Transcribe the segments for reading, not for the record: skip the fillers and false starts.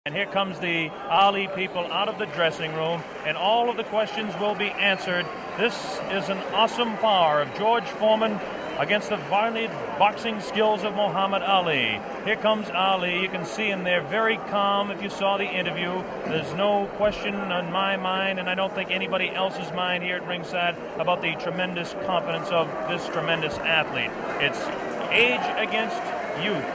And here comes the Ali people out of the dressing room, and all of the questions will be answered. This is an awesome power of George Foreman against the varied boxing skills of Muhammad Ali. Here comes Ali. You can see him there very calm if you saw the interview. There's no question on my mind, and I don't think anybody else's mind here at ringside, about the tremendous confidence of this tremendous athlete. It's age against youth.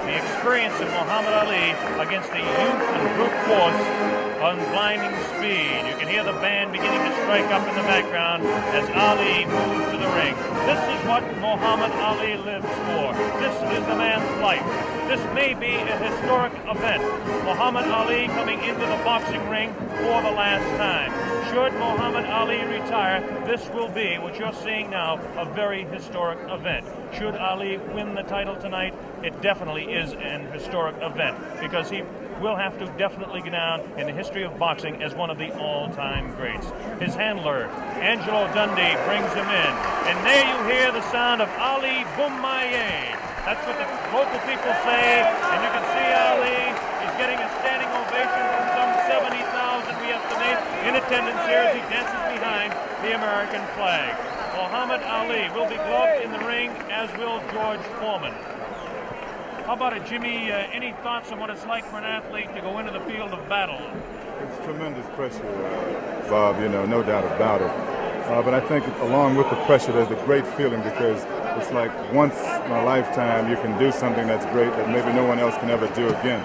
The experience of Muhammad Ali against the youth and brute force on blinding speed. You can hear the band beginning to strike up in the background as Ali moves to the ring. This is what Muhammad Ali lives for. This is the man's life. This may be a historic event. Muhammad Ali coming into the boxing ring for the last time. Should Muhammad Ali retire, this will be, what you're seeing now, a very historic event. Should Ali win the title tonight, it definitely is an historic event, because he will have to definitely go down in the history of boxing as one of the all-time greats. His handler, Angelo Dundee, brings him in. And there you hear the sound of Ali Boumaier. That's what the local people say, and you can see Ali is getting a standing ovation from some 70,000, we estimate, in attendance here as he dances behind the American flag. Muhammad Ali will be gloved in the ring, as will George Foreman. How about it, Jimmy? Any thoughts on what it's like for an athlete to go into the field of battle? It's tremendous pressure, Bob, no doubt about it. But I think along with the pressure, there's a great feeling, because it's like once in a lifetime you can do something that's great that maybe no one else can ever do again.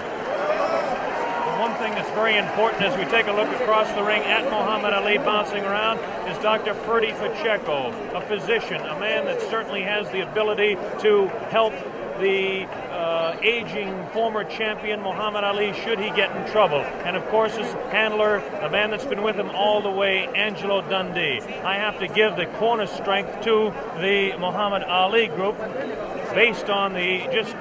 One thing that's very important as we take a look across the ring at Muhammad Ali bouncing around is Dr. Ferdy Pacheco, a physician, a man that certainly has the ability to help the aging former champion Muhammad Ali should he get in trouble. And of course his handler, a man that's been with him all the way, Angelo Dundee. I have to give the corner strength to the Muhammad Ali group based on the just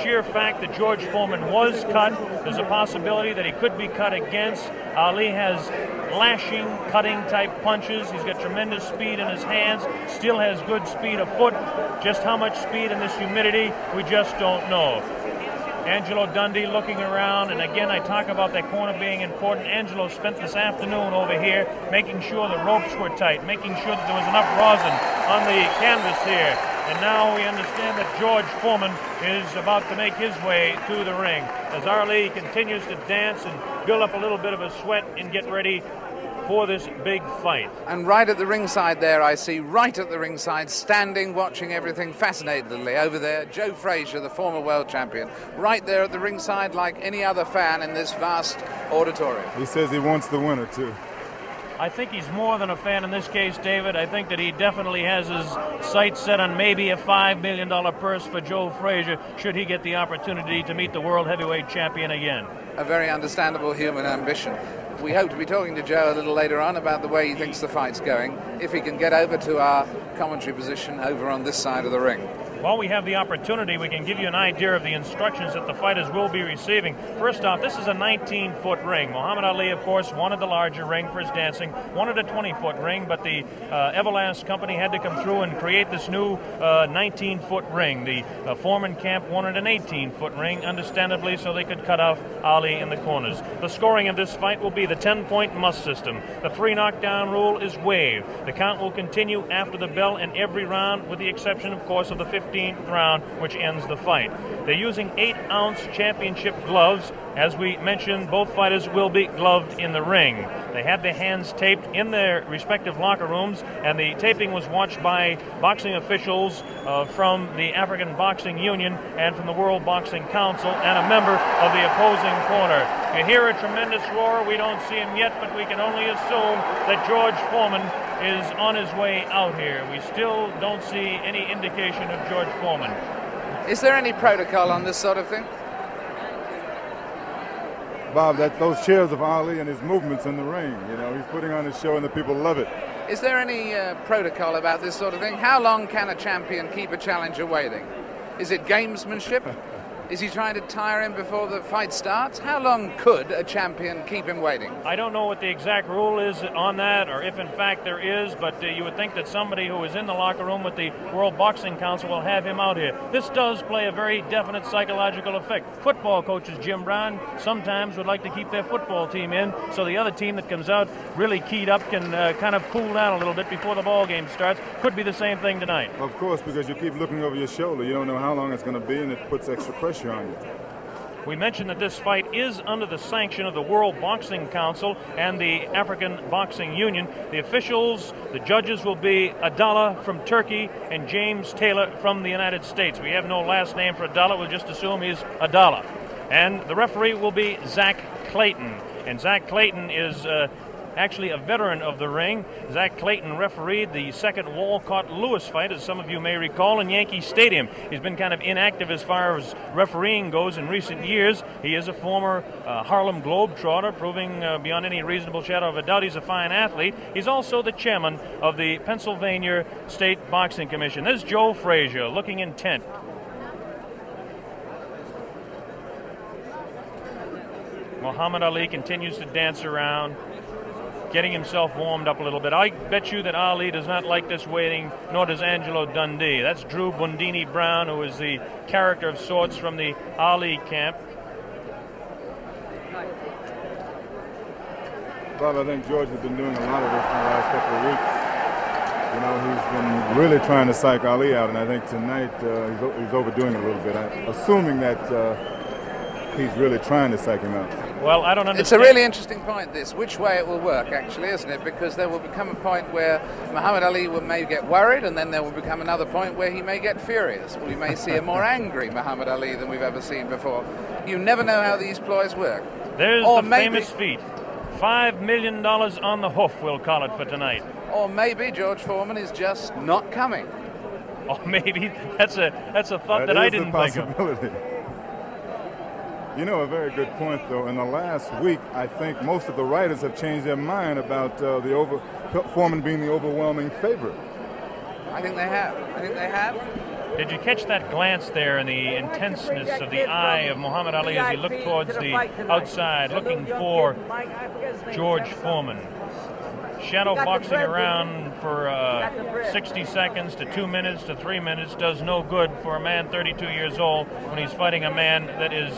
sheer fact that George Foreman was cut. There's a possibility that he could be cut against. Ali has lashing, cutting type punches. He's got tremendous speed in his hands, still has good speed of foot. Just how much speed in this humidity, we just don't know. Angelo Dundee looking around, and again I talk about that corner being important. Angelo spent this afternoon over here making sure the ropes were tight, making sure that there was enough rosin on the canvas here. And now we understand that George Foreman is about to make his way to the ring as Ali continues to dance and build up a little bit of a sweat and get ready for this big fight. And right at the ringside there, I see right at the ringside, standing, watching everything fascinatedly over there, Joe Frazier, the former world champion, right there at the ringside like any other fan in this vast auditorium. He says he wants the winner too. I think he's more than a fan in this case, David. I think that he definitely has his sights set on maybe a $5 million purse for Joe Frazier should he get the opportunity to meet the world heavyweight champion again. A very understandable human ambition. We hope to be talking to Joe a little later on about the way he thinks the fight's going, if he can get over to our commentary position over on this side of the ring. While we have the opportunity, we can give you an idea of the instructions that the fighters will be receiving. First off, this is a 19-foot ring. Muhammad Ali, of course, wanted the larger ring for his dancing, wanted a 20-foot ring, but the Everlast company had to come through and create this new 19-foot ring. The Foreman camp wanted an 18-foot ring, understandably, so they could cut off Ali in the corners. The scoring of this fight will be the 10-point must system. The 3 knockdown rule is waived. The count will continue after the bell in every round, with the exception, of course, of the 15th round, which ends the fight. They're using 8-ounce championship gloves. As we mentioned, both fighters will be gloved in the ring. They had their hands taped in their respective locker rooms, and the taping was watched by boxing officials from the African Boxing Union and from the World Boxing Council, and a member of the opposing corner. You hear a tremendous roar. We don't see him yet, but we can only assume that George Foreman is on his way out here. We still don't see any indication of George Foreman. Is there any protocol on this sort of thing? Bob, those cheers of Ali and his movements in the ring, he's putting on his show and the people love it. Is there any protocol about this sort of thing? How long can a champion keep a challenger waiting? Is it gamesmanship? Is he trying to tire him before the fight starts? How long could a champion keep him waiting? I don't know what the exact rule is on that, or if in fact there is, but you would think that somebody who is in the locker room with the World Boxing Council will have him out here. This does play a very definite psychological effect. Football coaches, Jim Brown, sometimes would like to keep their football team in, so the other team that comes out really keyed up can kind of cool down a little bit before the ball game starts. Could be the same thing tonight. Of course, because you keep looking over your shoulder. You don't know how long it's going to be, and it puts extra pressure on you. We mentioned that this fight is under the sanction of the World Boxing Council and the African Boxing Union. The officials, the judges will be Adala from Turkey and James Taylor from the United States. We have no last name for Adala. We'll just assume he's Adala. And the referee will be Zach Clayton. And Zach Clayton is actually a veteran of the ring. Zach Clayton refereed the second Walcott-Lewis fight, as some of you may recall, in Yankee Stadium. He's been kind of inactive as far as refereeing goes in recent years. He is a former Harlem Globetrotter, proving beyond any reasonable shadow of a doubt he's a fine athlete. He's also the chairman of the Pennsylvania State Boxing Commission. There's Joe Frazier, looking intent. Muhammad Ali continues to dance around, getting himself warmed up a little bit. I bet you that Ali does not like this waiting, nor does Angelo Dundee. That's Drew Bundini Brown, who is the character of sorts from the Ali camp. Bob, I think George has been doing a lot of this in the last couple of weeks. You know, he's been really trying to psych Ali out, and I think tonight he's overdoing it a little bit. Assuming that he's really trying to psych him out. Well, I don't understand. It's a really interesting point, this, which way it will work, actually, isn't it? Because there will become a point where Muhammad Ali may get worried, and then there will become another point where he may get furious. We may see a more angry Muhammad Ali than we've ever seen before. You never know how these ploys work. There's the famous feat. $5 million on the hoof, we'll call it, for tonight. Or maybe George Foreman is just not coming. Or maybe that's a thought that I didn't think of. You know, a very good point, though. In the last week, I think most of the writers have changed their mind about Foreman being the overwhelming favorite. I think they have. Did you catch that glance there and the intenseness of the eye of Muhammad Ali as he looked towards the outside, looking for George Foreman? Shadow boxing around for 60 seconds to 2 minutes to 3 minutes does no good for a man 32 years old when he's fighting a man that is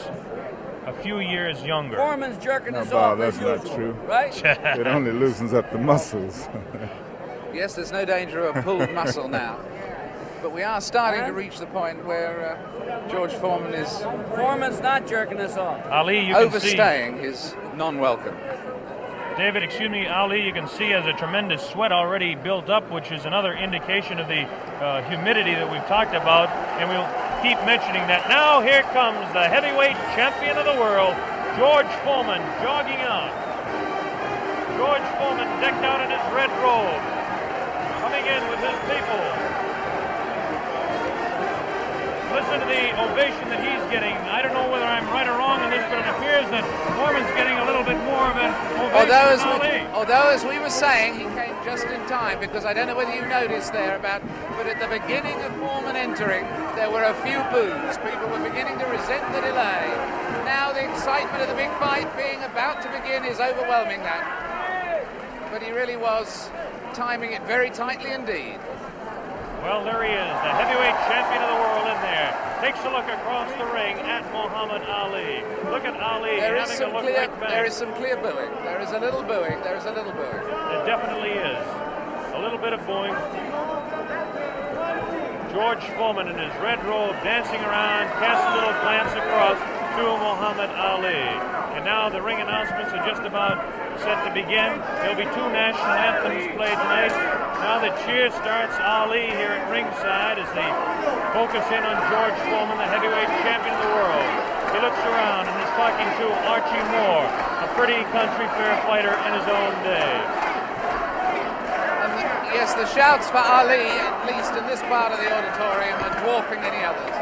a few years younger. Foreman's jerking us Bob, off. that's not usual, true. Right? It only loosens up the muscles. Yes, there's no danger of a pulled muscle now. But we are starting to reach the point where George Foreman is... Foreman's not jerking us off. Ali, you can overstaying his non-welcome. David, excuse me, Ali, you can see has a tremendous sweat already built up, which is another indication of the humidity that we've talked about, and we'll keep mentioning that. Now here comes the heavyweight champion of the world, George Foreman, jogging out. George Foreman decked out in his red robe, coming in with his people. Listen to the ovation that he's getting. I don't know whether I'm right or wrong on this, but it appears that Foreman's getting a little bit more of an ovation than Ali. Although, as we were saying, he came just in time, because I don't know whether you noticed there but at the beginning of Foreman entering, there were a few boos. People were beginning to resent the delay. Now the excitement of the big fight being about to begin is overwhelming that. But he really was timing it very tightly indeed. Well, there he is, the heavyweight champion of the world in there. Takes a look across the ring at Muhammad Ali. Look at Ali having a look right back. There is some clear booing. There is a little booing. There is a little booing. There definitely is. A little bit of booing. George Foreman in his red robe dancing around, casts a little glance across to Muhammad Ali. And now the ring announcements are just about set to begin. There'll be two national anthems played tonight. Now the cheer starts. Ali here at ringside as they focus in on George Foreman, the heavyweight champion of the world. He looks around and is talking to Archie Moore, a pretty country fair fighter in his own day. And yes, the shouts for Ali, at least in this part of the auditorium, are dwarfing any others.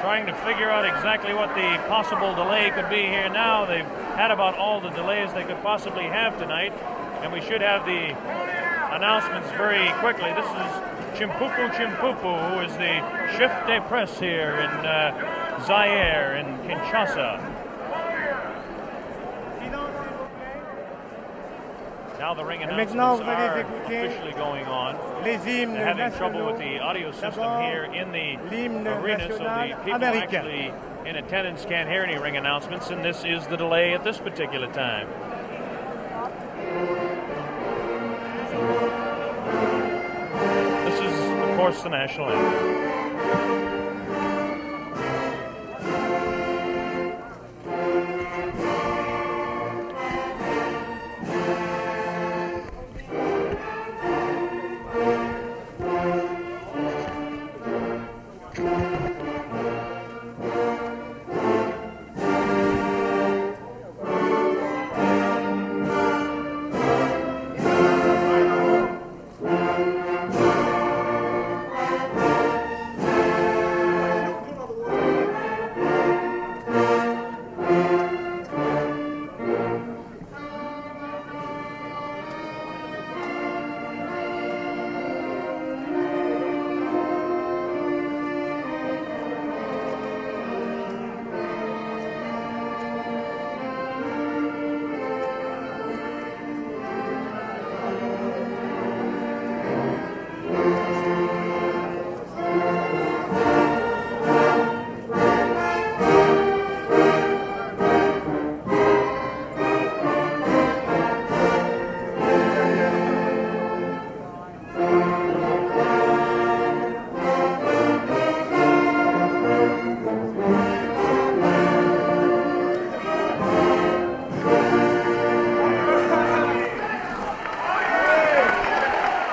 Trying to figure out exactly what the possible delay could be here now. They've had about all the delays they could possibly have tonight, and we should have the announcements very quickly. This is Chimpupu Chimpupu, who is the chef de presse here in Zaire, in Kinshasa. Now the ring announcements are officially going on. They're having trouble with the audio system here in the arena, so the people actually in attendance can't hear any ring announcements, and this is the delay at this particular time. This is, of course, the national anthem.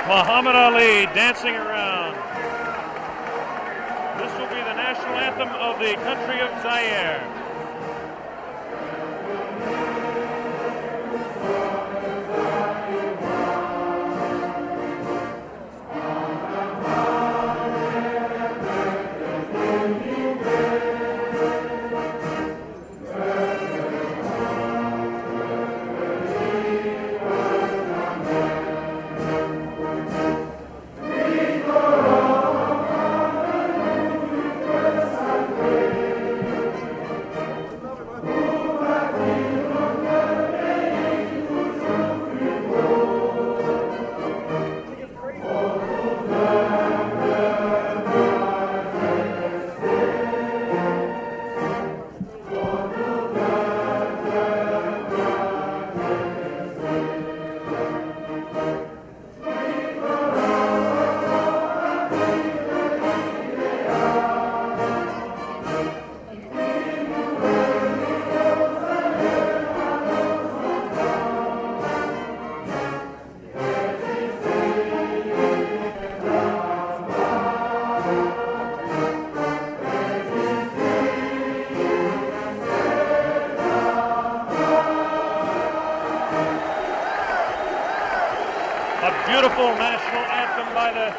Muhammad Ali dancing around. This will be the national anthem of the country of Zaire. Beautiful national anthem by the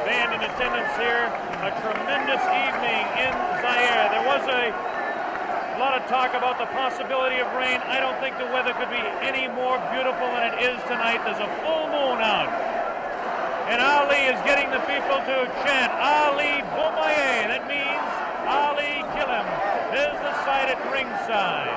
band in attendance here. A tremendous evening in Zaire. There was a lot of talk about the possibility of rain. I don't think the weather could be any more beautiful than it is tonight. There's a full moon out. And Ali is getting the people to chant, Ali Bomaye. That means Ali kill him. There's the sight at ringside.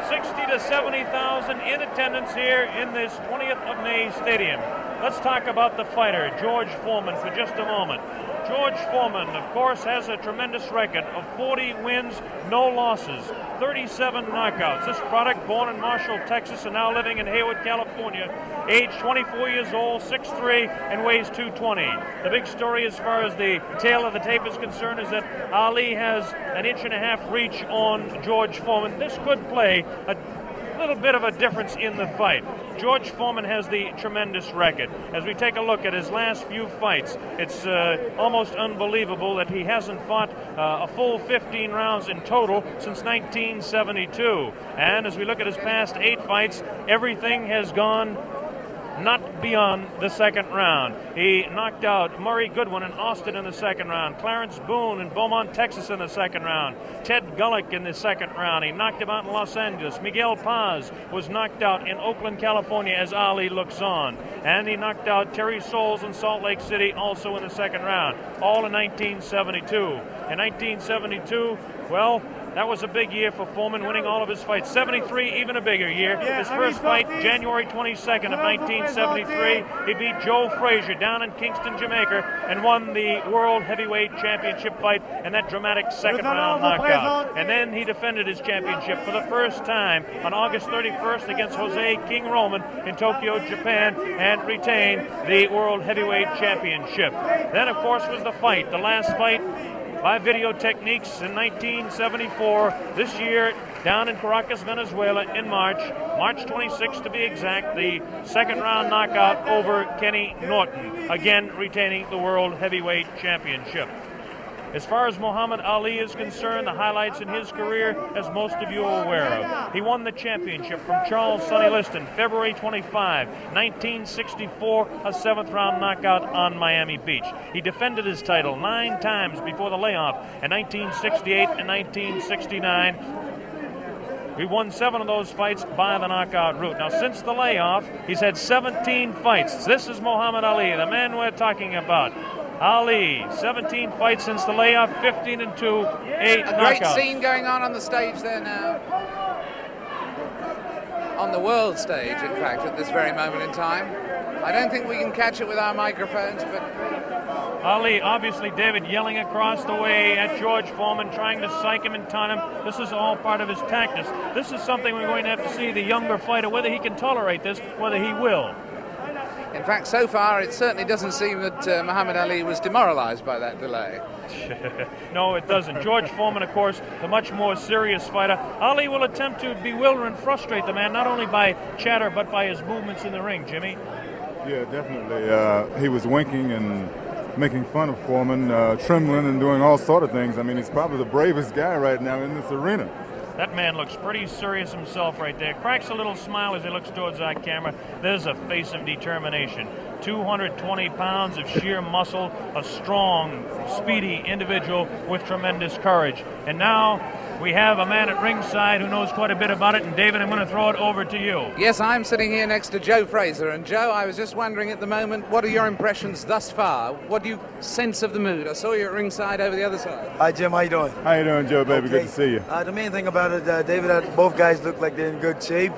60 to 70,000 in attendance here in this 20th of May stadium. Let's talk about the fighter, George Foreman, for just a moment. George Foreman, of course, has a tremendous record of 40 wins, no losses, 37 knockouts. This product, born in Marshall, Texas, and now living in Hayward, California, age 24 years old, 6'3", and weighs 220. The big story as far as the tail of the tape is concerned is that Ali has an 1.5 inch reach on George Foreman. This could play a little bit of a difference in the fight. George Foreman has the tremendous record. As we take a look at his last few fights, it's almost unbelievable that he hasn't fought a full 15 rounds in total since 1972. And as we look at his past 8 fights, everything has gone not beyond the second round. He knocked out Murray Goodwin in Austin in the second round, Clarence Boone in Beaumont, Texas in the second round, Ted Gullick in the second round. He knocked him out in Los Angeles. Miguel Paz was knocked out in Oakland, California as Ali looks on. And he knocked out Terry Souls in Salt Lake City also in the second round, all in 1972. In 1972, well, that was a big year for Foreman, winning all of his fights. 73, even a bigger year. His first fight, January 22nd of 1973, he beat Joe Frazier down in Kingston, Jamaica, and won the World Heavyweight Championship fight in that dramatic second-round knockout. And then he defended his championship for the first time on August 31st against Jose King Roman in Tokyo, Japan, and retained the World Heavyweight Championship. Then, of course, was the fight, the last fight by video techniques in 1974. This year, down in Caracas, Venezuela, in March 26th to be exact, the second round knockout over Kenny Norton, again retaining the World Heavyweight Championship. As far as Muhammad Ali is concerned, the highlights in his career, as most of you are aware of. He won the championship from Charles Sonny Liston, February 25, 1964, a seventh-round knockout on Miami Beach. He defended his title 9 times before the layoff in 1968 and 1969. He won 7 of those fights by the knockout route. Now, since the layoff, he's had 17 fights. This is Muhammad Ali, the man we're talking about. Ali, 17 fights since the layoff, 15-2, 8 knockouts. A great scene going on the stage there now. On the world stage, in fact, at this very moment in time. I don't think we can catch it with our microphones, but Ali, obviously, David, yelling across the way at George Foreman, trying to psych him and taunt him. This is all part of his tactics. This is something we're going to have to see the younger fighter, whether he can tolerate this, whether he will. In fact, so far, it certainly doesn't seem that Muhammad Ali was demoralized by that delay. No, it doesn't. George Foreman, of course, the much more serious fighter. Ali will attempt to bewilder and frustrate the man, not only by chatter, but by his movements in the ring, Jimmy. Yeah, definitely. He was winking and making fun of Foreman, trembling and doing all sort of things. I mean, he's probably the bravest guy right now in this arena. That man looks pretty serious himself right there. Cracks a little smile as he looks towards that camera. There's a face of determination. 220 pounds of sheer muscle, a strong, speedy individual with tremendous courage. And now we have a man at ringside who knows quite a bit about it. And David, I'm going to throw it over to you. Yes, I'm sitting here next to Joe Fraser. And Joe, I was just wondering at the moment, what are your impressions thus far? What do you sense of the mood? I saw you at ringside over the other side. Hi, Jim. How you doing? How you doing, Joe, baby? Okay. Good to see you. The main thing about it, David, both guys look like they're in good shape.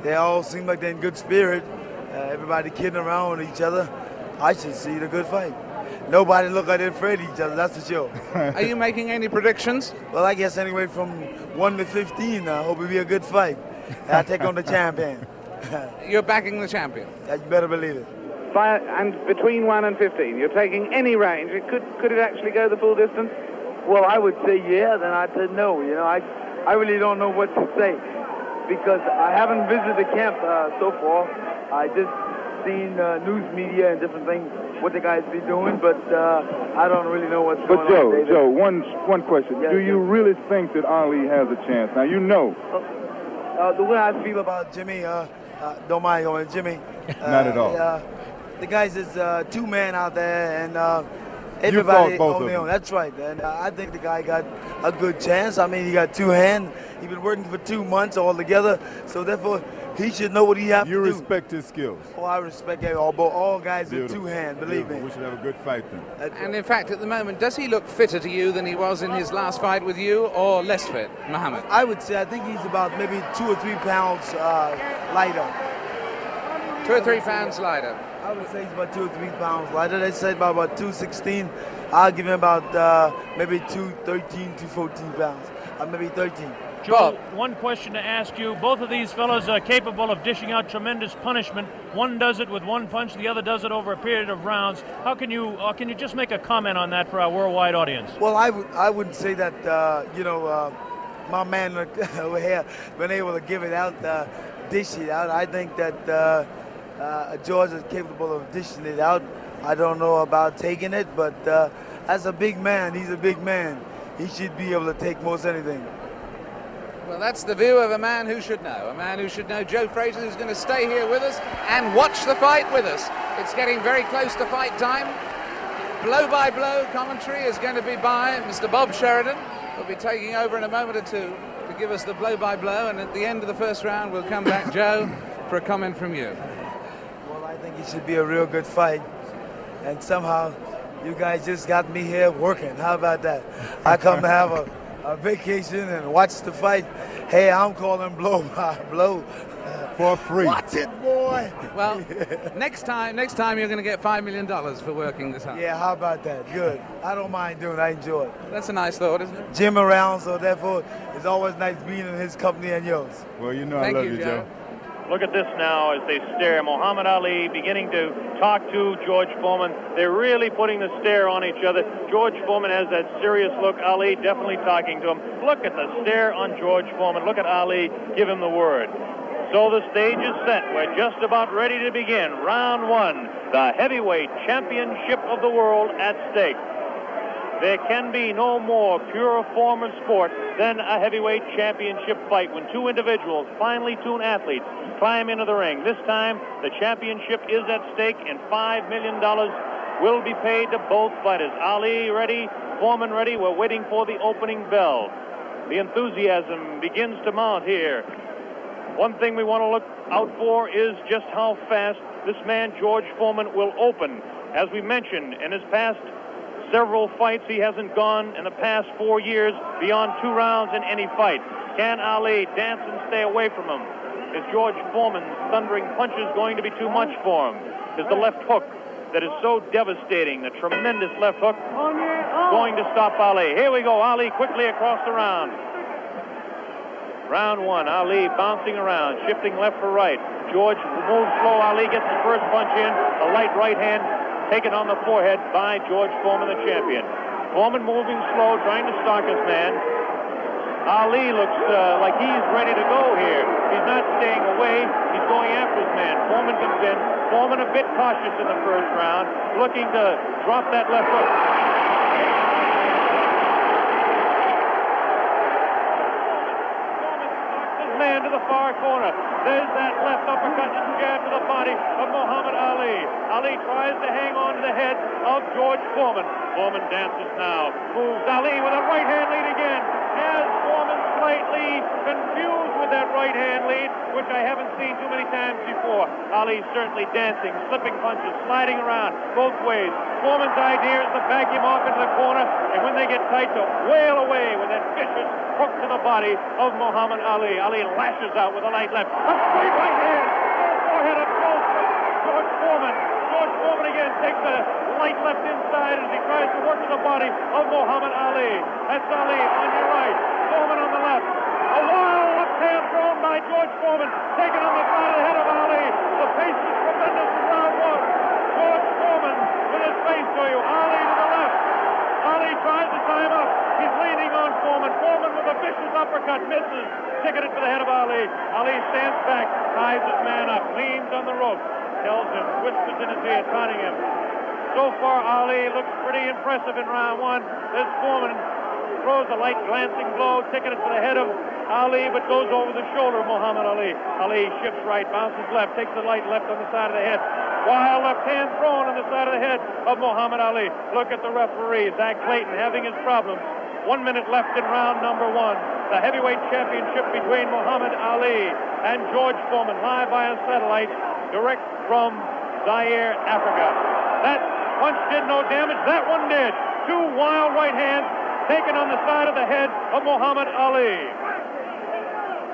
They all seem like they're in good spirit. Everybody kidding around with each other. I should see the good fight. Nobody look like they're afraid of each other, that's for sure. Are you making any predictions? Well, I guess anyway from 1 to 15, I hope it'll be a good fight. I take on the champion. You're backing the champion? You better believe it. And between 1 and 15, you're taking any range. Could it actually go the full distance? Well, I would say yeah, then I'd say no. You know, I really don't know what to say because I haven't visited the camp so far. I just seen news media and different things, what the guys be doing, but I don't really know what's going on. But Joe, one question. Yes, Do you really think that Ali has a chance? Now, you know. The way I feel about Jimmy, don't mind going, Jimmy. Not at all. The guys is 2 men out there, and everybody both on their of own. them. That's right, and I think the guy got a good chance. I mean, he got 2 hands. He's been working for 2 months altogether, so therefore he should know what he has to do. You respect his skills. Oh, I respect all guys with 2 Beautiful. hands, believe Beautiful. me. We should have a good fight then. And in fact, at the moment, does he look fitter to you than he was in his last fight with you, or less fit, Muhammad? I would say I think he's about maybe 2 or 3 pounds lighter. 2 or 3 pounds lighter. I would say he's about 2 or 3 pounds lighter. They said about 216. I'll give him about maybe 213, 214 pounds, maybe 13. Joe, one question to ask you. Both of these fellows are capable of dishing out tremendous punishment. One does it with 1 punch, the other does it over a period of rounds. How can you just make a comment on that for our worldwide audience? Well, I wouldn't say that, my man over here been able to give it out, dish it out. I think that George is capable of dishing it out. I don't know about taking it, but as a big man, he's a big man. He should be able to take most anything. Well, that's the view of a man who should know. A man who should know. Joe Frazier, who's going to stay here with us and watch the fight with us. It's getting very close to fight time. Blow-by-blow commentary is going to be by Mr. Bob Sheridan. He'll be taking over in a moment or two to give us the blow-by-blow, and at the end of the first round, we'll come back, Joe, for a comment from you. Well, I think it should be a real good fight, and somehow you guys just got me here working. How about that? I come to have a vacation and watch the fight. Hey, I'm calling blow-by-blow. For free. Watch it, boy. Well, next time you're going to get $5 million for working this hard. Yeah, how about that? Good. I don't mind doing it. I enjoy it. That's a nice thought, isn't it? Jim around, so therefore it's always nice being in his company and yours. Well, you know Thank I love you, you, Joe. Look at this now as they stare. Muhammad Ali beginning to talk to George Foreman. They're really putting the stare on each other. George Foreman has that serious look. Ali definitely talking to him. Look at the stare on George Foreman. Look at Ali give him the word. So the stage is set. We're just about ready to begin. Round one, the heavyweight championship of the world at stake. There can be no more pure form of sport than a heavyweight championship fight when two individuals, finely tuned athletes, climb into the ring. This time, the championship is at stake, and $5 million will be paid to both fighters. Ali ready, Foreman ready. We're waiting for the opening bell. The enthusiasm begins to mount here. One thing we want to look out for is just how fast this man, George Foreman, will open. As we mentioned, in his past several fights, he hasn't gone in the past 4 years beyond 2 rounds in any fight. Can Ali dance and stay away from him? Is George Foreman's thundering punches going to be too much for him? Is the left hook that is so devastating, the tremendous left hook, going to stop Ali? Here we go, Ali quickly across the round. Round one, Ali bouncing around, shifting left for right. George moves slow. Ali gets the first punch in. A light right hand taken on the forehead by George Foreman, the champion. Foreman moving slow, trying to stalk his man. Ali looks like he's ready to go here. He's not staying away. He's going after his man. Foreman comes in. Foreman a bit cautious in the first round, looking to drop that left hook. Man to the far corner. There's that left uppercut and jab to the body of Muhammad Ali. Ali tries to hang on to the head of George Foreman. Foreman dances now. Moves Ali with a right hand lead again. Has Foreman slightly confused with that right hand lead, which I haven't seen too many times before. Ali certainly dancing, slipping punches, sliding around both ways. Foreman's idea is to back him off into the corner, and when they get tight, to wail away with that vicious hook to the body of Muhammad Ali. Ali lashes out with a light left. A straight right hand. Forehead of George Foreman. George Foreman again takes a light left inside as he tries to work to the body of Muhammad Ali. That's Ali on your right. Foreman on the left. A wild left hand thrown by George Foreman. Taken on the side of the head of Ali. The pace is tremendous in round one. George Foreman with his face to you. Ali to the left. Ali tries to tie him up. He's leaning on Foreman. Foreman with a vicious uppercut misses. Ticketed for the head of Ali. Ali stands back, ties his man up, leans on the rope, tells him, whispers in his ear, taunting him. So far, Ali looks pretty impressive in round one. This Foreman throws a light glancing blow, ticketed for the head of Ali, but goes over the shoulder of Muhammad Ali. Ali shifts right, bounces left, takes the light left on the side of the head. Wild left hand thrown on the side of the head of Muhammad Ali. Look at the referee, Zach Clayton, having his problems. 1 minute left in round number one. The heavyweight championship between Muhammad Ali and George Foreman, live via satellite, direct from Zaire, Africa. That punch did no damage. That one did. 2 wild right hands taken on the side of the head of Muhammad Ali.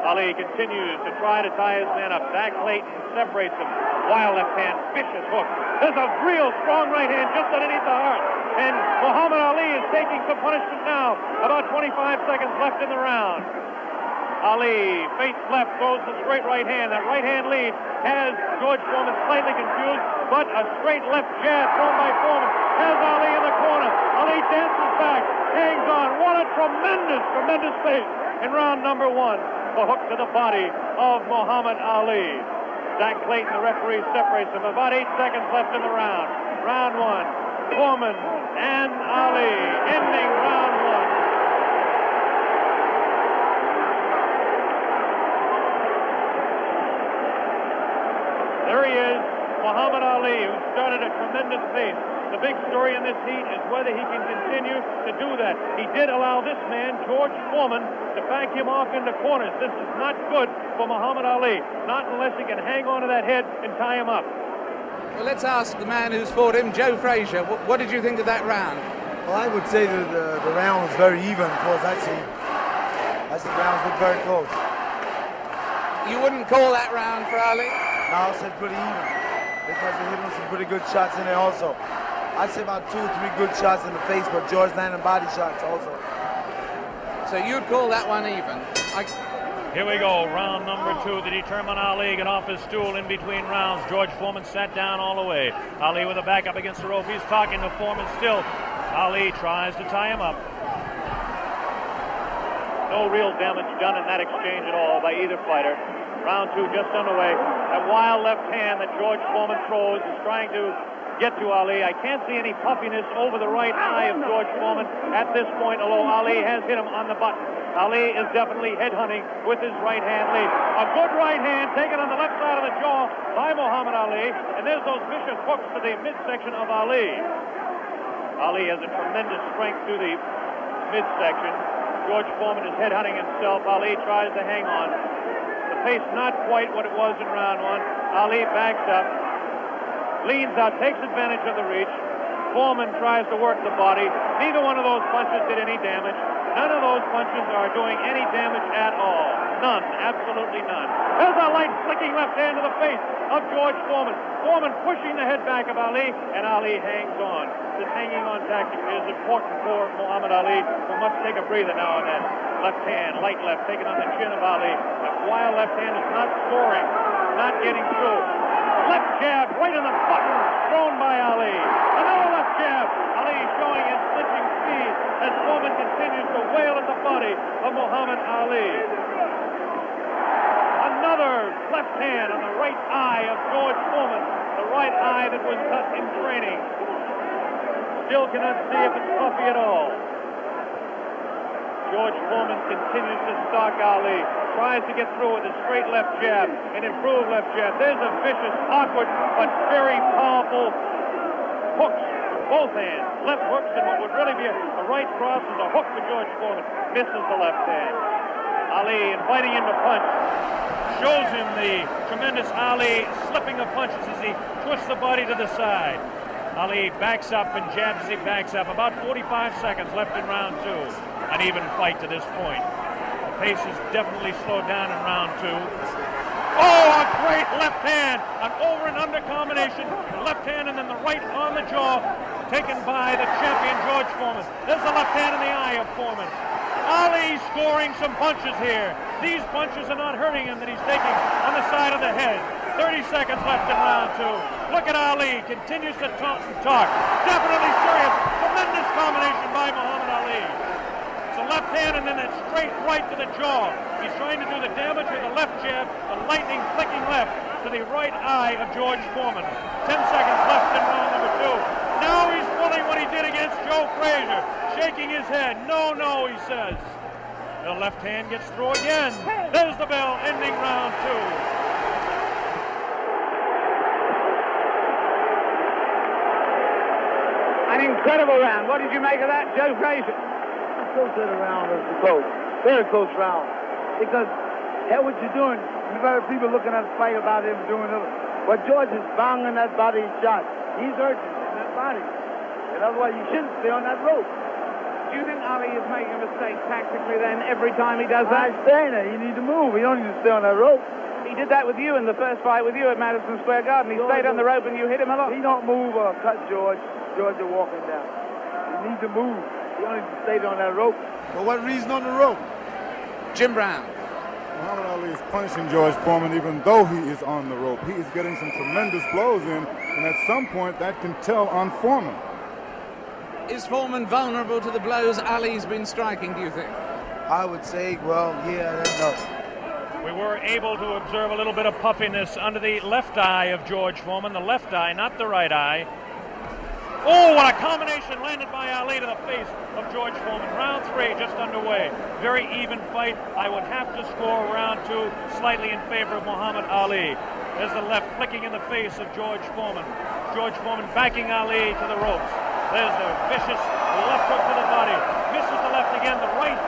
Ali continues to try to tie his man up. Zach Clayton separates him. Wild left hand, vicious hook. There's a real strong right hand just underneath the heart. And Muhammad Ali is taking some punishment now. About 25 seconds left in the round. Ali, face left, throws the straight right hand. That right hand lead has George Foreman slightly confused, but a straight left jab thrown by Foreman has Ali in the corner. Ali dances back, hangs on. What a tremendous, tremendous pace in round number one. The hook to the body of Muhammad Ali. Zach Clayton, the referee, separates them. About 8 seconds left in the round. Round one. Foreman and Ali ending round one. at a tremendous pace. The big story in this heat is whether he can continue to do that. He did allow this man, George Foreman, to back him off into corners. This is not good for Muhammad Ali, not unless he can hang on to that head and tie him up. Well, let's ask the man who's fought him, Joe Frazier. What did you think of that round? Well, I would say that the round was very even, of course. I see the rounds look very close. You wouldn't call that round for Ali? No, I said pretty even because they hit him some pretty good shots in there also. I'd say about 2 or 3 good shots in the face, but George landed body shots also. So you'd call that one even? Here we go, round number 2 to determine Ali. Get off his stool in between rounds. George Foreman sat down all the way. Ali with a back up against the rope. He's talking to Foreman still. Ali tries to tie him up. No real damage done in that exchange at all by either fighter. Round 2 just underway. That wild left hand that George Foreman throws is trying to get to Ali. I can't see any puffiness over the right eye of George Foreman at this point, although Ali has hit him on the button. Ali is definitely headhunting with his right hand lead. A good right hand taken on the left side of the jaw by Muhammad Ali, and there's those vicious hooks to the midsection of Ali. Ali has a tremendous strength through the midsection. George Foreman is headhunting himself. Ali tries to hang on. The pace not quite what it was in round 1. Ali backs up, leans out, takes advantage of the reach. Foreman tries to work the body. Neither one of those punches did any damage. None of those punches are doing any damage at all. None, absolutely none. There's a light flicking left hand to the face of George Foreman. Foreman pushing the head back of Ali, and Ali hangs on. This hanging on tactic is important for Muhammad Ali, who must take a breather now and then. Left hand, light left, taken on the chin of Ali. That wild left hand is not scoring, not getting through. Left jab right in the button, thrown by Ali. Another left jab. Ali showing his flinching speed as Foreman continues to wail at the body of Muhammad Ali. Another left hand on the right eye of George Foreman, the right eye that was cut in training. Still cannot see if it's puffy at all. George Foreman continues to stalk Ali, tries to get through with a straight left jab, an improved left jab. There's a vicious, awkward, but very powerful hooks from both hands. Left hooks, and what would really be a right cross is a hook for George Foreman. Misses the left hand. Ali inviting him to punch. Shows him the tremendous Ali slipping of punches as he twists the body to the side. Ali backs up and jabs as he backs up. About 45 seconds left in round 2. An even fight to this point. The pace is definitely slowed down in round 2. Oh, a great left hand. An over and under combination. The left hand and then the right on the jaw. Taken by the champion George Foreman. There's the left hand in the eye of Foreman. Ali scoring some punches here. These punches are not hurting him that he's taking on the side of the head. 30 seconds left in round 2. Look at Ali. Continues to talk and talk. Definitely serious. Tremendous combination by Muhammad Ali. It's a left hand and then a straight right to the jaw. He's trying to do the damage with the left jab, the lightning flicking left to the right eye of George Foreman. 10 seconds left in round number 2. Now he's pulling what he did against Joe Frazier, shaking his head. No, no, he says. The left hand gets through again. There's the bell, ending round 2. An incredible round. What did you make of that, Joe Frazier? I still said the round was close. Very close round. Because, hell, what you're doing, you've got people looking at the fight about him doing it. But George is banging that body shot. He's urgent in that body. And otherwise, you shouldn't stay on that rope. Do you think Ali is making a mistake tactically then every time he does that? I'm saying that. You need to move. You don't need to stay on that rope. He did that with you in the first fight with you at Madison Square Garden. He stayed on the rope and you hit him a lot. He don't move or cut George. George is walking down. You need to move. You don't need to stay on that rope. For what reason on the rope? Jim Brown. Muhammad Ali is punishing George Foreman even though he is on the rope. He is getting some tremendous blows in, and at some point that can tell on Foreman. Is Foreman vulnerable to the blows Ali's been striking, do you think? I would say, well, yeah, no. We were able to observe a little bit of puffiness under the left eye of George Foreman. The left eye, not the right eye. Oh, what a combination landed by Ali to the face of George Foreman. Round 3 just underway. Very even fight. I would have to score round 2 slightly in favor of Muhammad Ali. There's the left flicking in the face of George Foreman. George Foreman backing Ali to the ropes. There's the vicious left hook to the body. Misses the left again, the right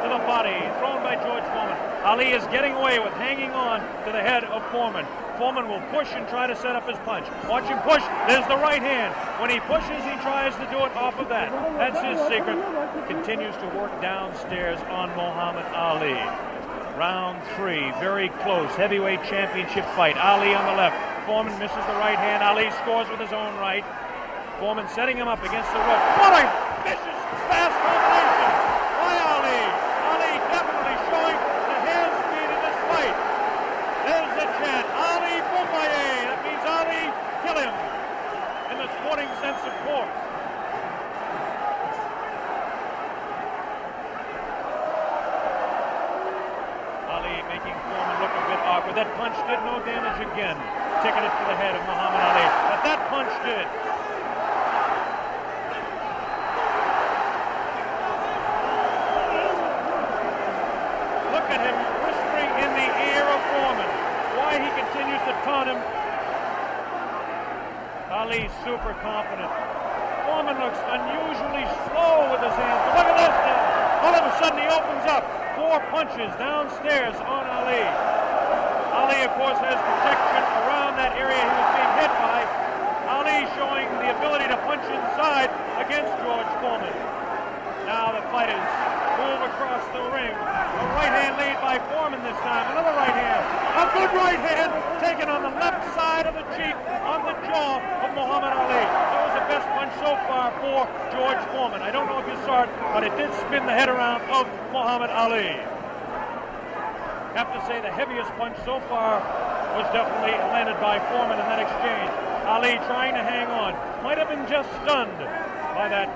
to the body, thrown by George Foreman. Ali is getting away with hanging on to the head of Foreman. Foreman will push and try to set up his punch. Watch him push. There's the right hand. When he pushes, he tries to do it off of that. That's his secret. Continues to work downstairs on Muhammad Ali. Round 3, very close. Heavyweight championship fight. Ali on the left. Foreman misses the right hand. Ali scores with his own right. Foreman setting him up against the rope. What a vicious, fast combination by Ali. Ali definitely showing the hand speed in this fight. There's the chant. Ali Boumbaye. That means Ali, kill him. In the sporting sense, of course. Ali making Foreman look a bit awkward. That punch did no damage again. Ticketed to the head of Muhammad Ali. But that punch did. Look at him whispering in the ear of Foreman. Why he continues to taunt him. Ali super confident. Foreman looks unusually slow with his hands. But look at this now. All of a sudden he opens up. 4 punches downstairs on Ali. Ali, of course, has protection around that area he was being hit by. Ali showing the ability to punch inside against George Foreman. Now the fighters move across the ring. A right hand lead by Foreman this time. Another right hand. A good right hand taken on the left side of the cheek, on the jaw of Muhammad Ali. That was the best punch so far for George Foreman. I don't know if you saw it, but it did spin the head around of Muhammad Ali. Have to say the heaviest punch so far was definitely landed by Foreman in that exchange. Ali trying to hang on. Might have been just stunned by that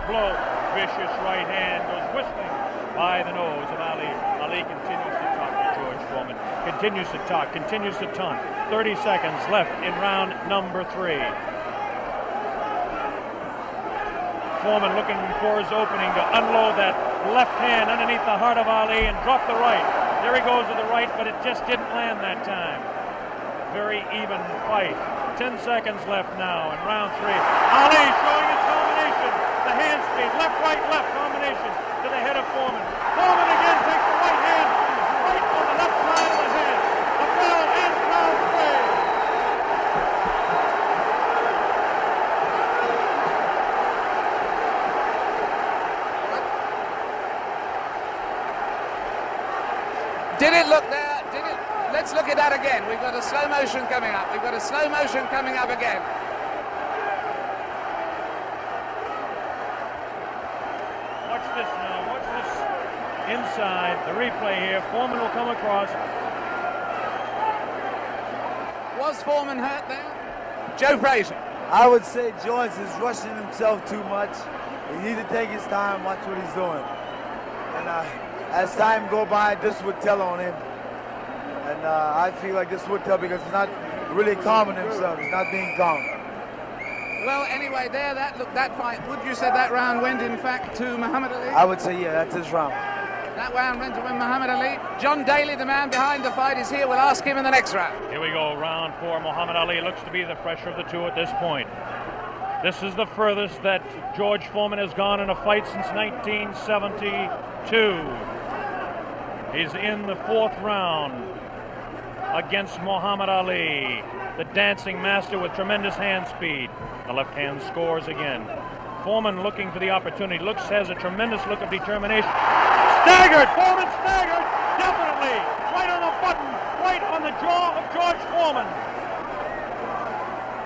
blow. Vicious right hand goes whistling by the nose of Ali. Ali continues to talk to George Foreman. Continues to talk, continues to taunt. 30 seconds left in round number 3. Foreman looking for his opening to unload that left hand underneath the heart of Ali and drop the right. There he goes with the right, but it just didn't land that time. Very even fight. 10 seconds left now in round 3. Ali showing his combination. The hand speed, left, left combination to the head of Foreman. Foreman again takes the right hand, right on the left side of the head. The bell ends round 3. Did it look there? Did it? Let's look at that again. We've got a slow motion coming up. We've got a slow motion coming up again. Watch this now. Watch this inside. The replay here. Foreman will come across. Was Foreman hurt there? Joe Frazier. I would say George is rushing himself too much. He needs to take his time, watch what he's doing. And as time go by, this would tell on him. And I feel like this would tell because he's not really calming himself. He's not being calm. Well, anyway, there, that fight, would you say that round went, in fact, to Muhammad Ali? I would say, yeah, that's his round. That round went to Muhammad Ali. John Daly, the man behind the fight, is here. We'll ask him in the next round. Here we go, round 4. Muhammad Ali looks to be the fresher of the two at this point. This is the furthest that George Foreman has gone in a fight since 1972. He's in the 4th round against Muhammad Ali, the dancing master with tremendous hand speed. The left hand scores again. Foreman looking for the opportunity. Has a tremendous look of determination. Staggered! Foreman staggered! Definitely! Right on the button! Right on the jaw of George Foreman.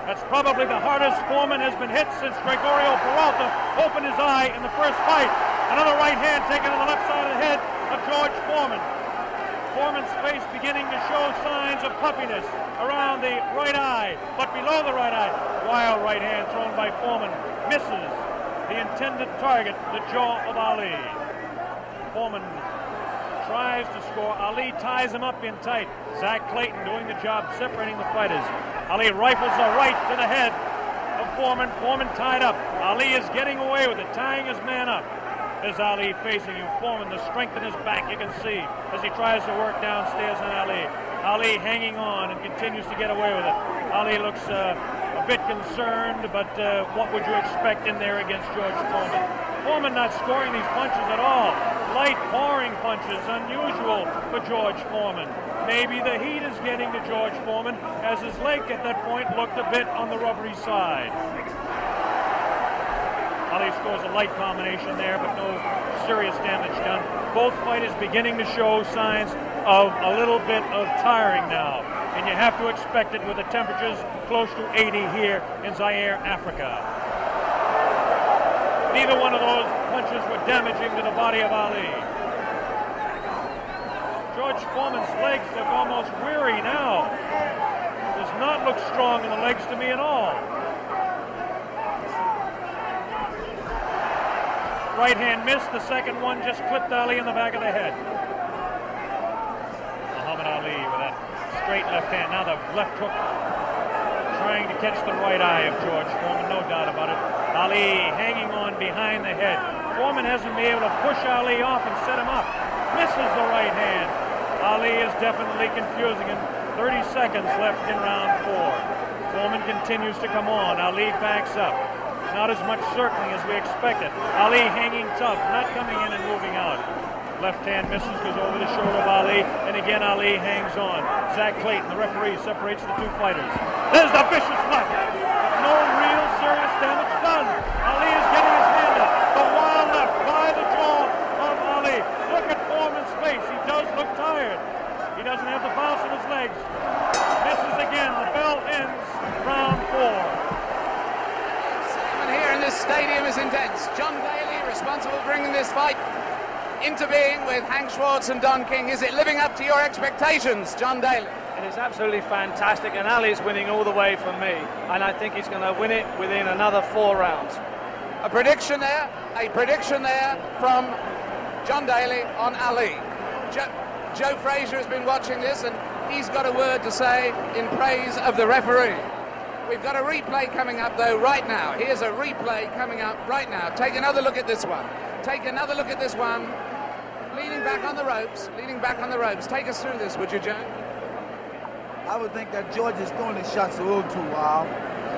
That's probably the hardest Foreman has been hit since Gregorio Peralta opened his eye in the first fight. Another right hand taken on the left side of the head of George Foreman. Foreman's face beginning to show signs of puffiness around the right eye, but below the right eye. Wild right hand thrown by Foreman. Misses the intended target, the jaw of Ali. Foreman tries to score. Ali ties him up in tight. Zach Clayton doing the job separating the fighters. Ali rifles a right to the head of Foreman. Foreman tied up. Ali is getting away with it, tying his man up. There's Ali facing him. Foreman, the strength in his back you can see as he tries to work downstairs on Ali. Ali hanging on and continues to get away with it. Ali looks a bit concerned, but what would you expect in there against George Foreman? Foreman not scoring these punches at all. Light pouring punches, unusual for George Foreman. Maybe the heat is getting to George Foreman, as his leg at that point looked a bit on the rubbery side. Ali scores a light combination there, but no serious damage done. Both fighters beginning to show signs of a little bit of tiring now, and you have to expect it with the temperatures close to 80 here in Zaire, Africa. Neither one of those punches were damaging to the body of Ali. George Foreman's legs look almost weary now. Does not look strong in the legs to me at all. Right hand missed, the second one just clipped Ali in the back of the head. Muhammad Ali with that straight left hand. Now the left hook trying to catch the right eye of George Foreman, no doubt about it. Ali hanging on behind the head. Foreman hasn't been able to push Ali off and set him up. Misses the right hand. Ali is definitely confusing him. 30 seconds left in round 4. Foreman continues to come on. Ali backs up. Not as much circling as we expected. Ali hanging tough, not coming in and moving out. Left hand misses, goes over the shoulder of Ali, and again Ali hangs on. Zach Clayton, the referee, separates the two fighters. There's the vicious left. No real serious damage done. Ali is getting his hand up. The wild left by the jaw of Ali. Look at Foreman's face. He does look tired. He doesn't have the bounce in his legs. Misses again. The bell ends round 4. Here in this stadium is intense. John Daly, responsible for bringing this fight into being with Hank Schwartz and Don King. Is it living up to your expectations, John Daly? It is absolutely fantastic, and Ali's winning all the way for me, and I think he's going to win it within another 4 rounds. A prediction there from John Daly on Ali. Joe Frazier has been watching this, and he's got a word to say in praise of the referee. We've got a replay coming up, though, right now. Here's a replay coming up right now. Take another look at this one. Take another look at this one. Leaning back on the ropes. Leaning back on the ropes. Take us through this, would you, Joe? I would think that George is throwing his shots a little too wild.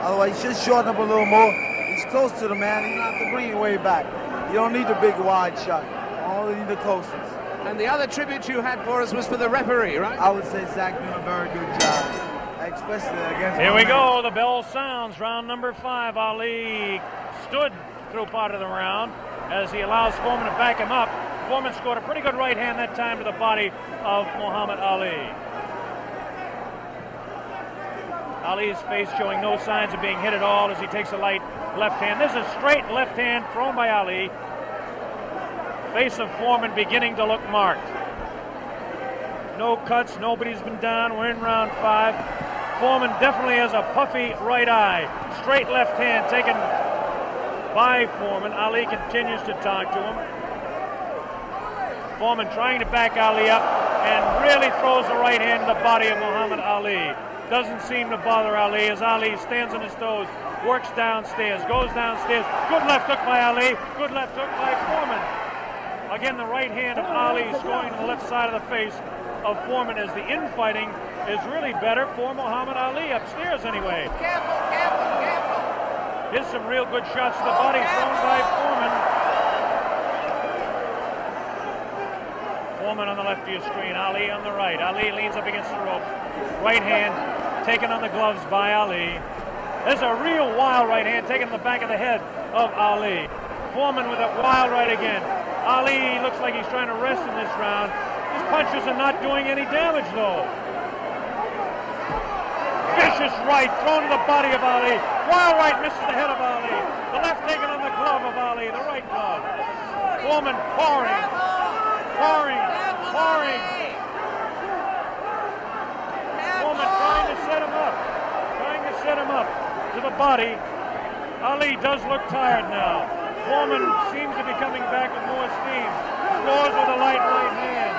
Otherwise, he should shorten up a little more. He's close to the man. He don't have to bring it way back. You don't need the big wide shot. You only need the closest. And the other tribute you had for us was for the referee, right? I would say Zach doing a very good job. Especially against Here we go. The bell sounds. Round number 5. Ali stood through part of the round as he allows Foreman to back him up. Foreman scored a pretty good right hand that time to the body of Muhammad Ali. Ali's face showing no signs of being hit at all as he takes a light left hand. This is a straight left hand thrown by Ali. Face of Foreman beginning to look marked. No cuts. Nobody's been down. We're in round 5. Foreman definitely has a puffy right eye. Straight left hand taken by Foreman. Ali continues to talk to him. Foreman trying to back Ali up and really throws the right hand to the body of Muhammad Ali. Doesn't seem to bother Ali as Ali stands on his toes, works downstairs, goes downstairs. Good left hook by Ali. Good left hook by Foreman. Again, the right hand of Ali is going to the left side of the face of Foreman as the infighting is really better for Muhammad Ali upstairs anyway. Careful, careful, careful. Here's some real good shots to the body thrown by Foreman. Foreman on the left of your screen, Ali on the right. Ali leans up against the ropes. Right hand taken on the gloves by Ali. There's a real wild right hand taken in the back of the head of Ali. Foreman with that wild right again. Ali looks like he's trying to rest in this round. His punches are not doing any damage, though. Vicious right thrown to the body of Ali. Wild right misses the head of Ali. The left taken on the glove of Ali, the right glove. Foreman pouring. Foreman trying to set him up to the body. Ali does look tired now. Foreman seems to be coming back with more steam. Scores with a light right hand.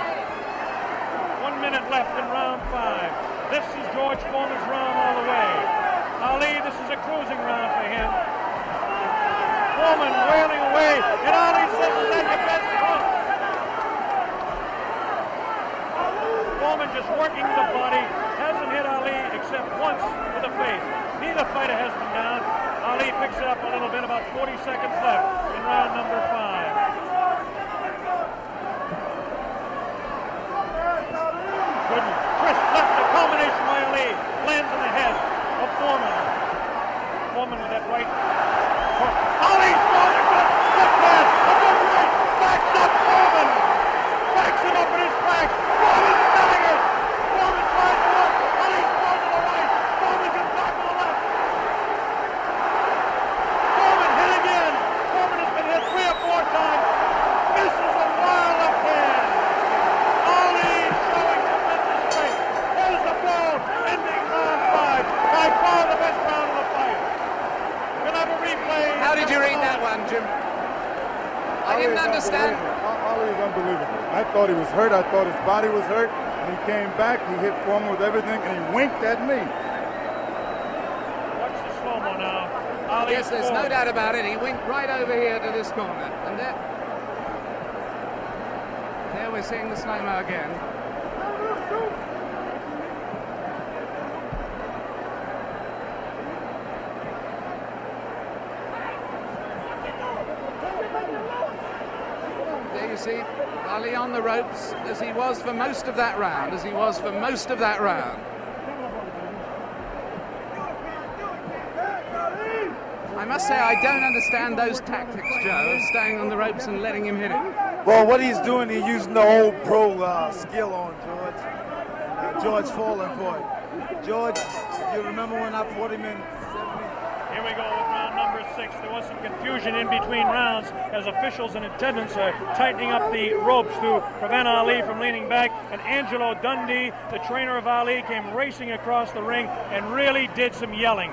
1 minute left in round 5. This is George Foreman's round all the way. Ali, this is a cruising round for him. Foreman wailing away, and Ali says, "Is that your best punch?" Foreman just working the body, hasn't hit Ali except once with the face. Neither fighter has been down. Ali picks it up a little bit, about 40 seconds left in round number 5. Good crisp left, the combination by Ali. Lands in the head of Foreman. Foreman with that right. Ali throws a good pass. A good right. Backs up Foreman. Backs him up in his back. Foreman staggers. Foreman tries to look. Ali throws to the right. Foreman can block to the left. Foreman hit again. Foreman has been hit 3 or 4 times. Misses a wild left hand. Ali showing tremendous strength. There's the ball. Ending round 5. By far the best round of the fight. We'll have a replay. How did you read that one, Jim? I didn't understand. Ali is unbelievable. I thought he was hurt. I thought his body was hurt. And he came back. He hit Foreman with everything, and he winked at me. Watch the slow-mo now. Ali Yes, there's no doubt about it. He winked right over here to this corner. And there we're seeing the slow-mo again. There you see Ali on the ropes as he was for most of that round, I must say I don't understand those tactics, Joe, of staying on the ropes and letting him hit it. Well, what he's doing, he's using the whole pro skill on George. And George falling for it. George, you remember when I fought him in 70? Here we go with round number 6. There was some confusion in between rounds as officials and attendants are tightening up the ropes to prevent Ali from leaning back. And Angelo Dundee, the trainer of Ali, came racing across the ring and really did some yelling.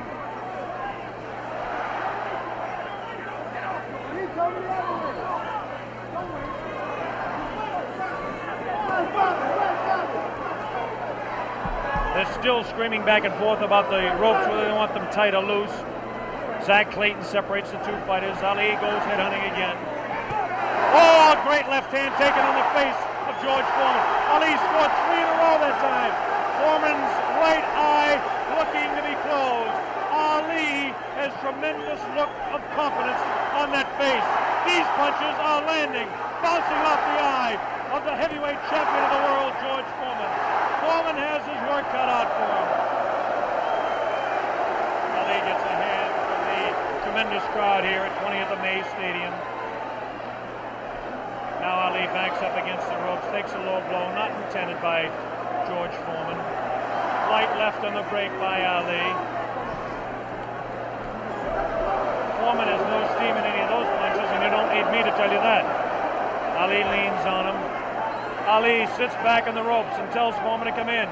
They're still screaming back and forth about the ropes, whether they want them tight or loose. Zach Clayton separates the 2 fighters. Ali goes headhunting again. Oh, a great left hand taken on the face of George Foreman. Ali scored 3 in a row that time. Foreman's right eye looking to be closed. Ali has tremendous look of confidence on that face. These punches are landing, bouncing off the eye of the heavyweight champion of the world, George Foreman. Foreman has his work cut out for him. Ali gets a hand from the tremendous crowd here at 20th of May Stadium. Now Ali backs up against the ropes, takes a low blow, not intended by George Foreman. Light left on the break by Ali. Foreman has no steam in any of those punches, and you don't need me to tell you that. Ali leans on him. Ali sits back on the ropes and tells Foreman to come in.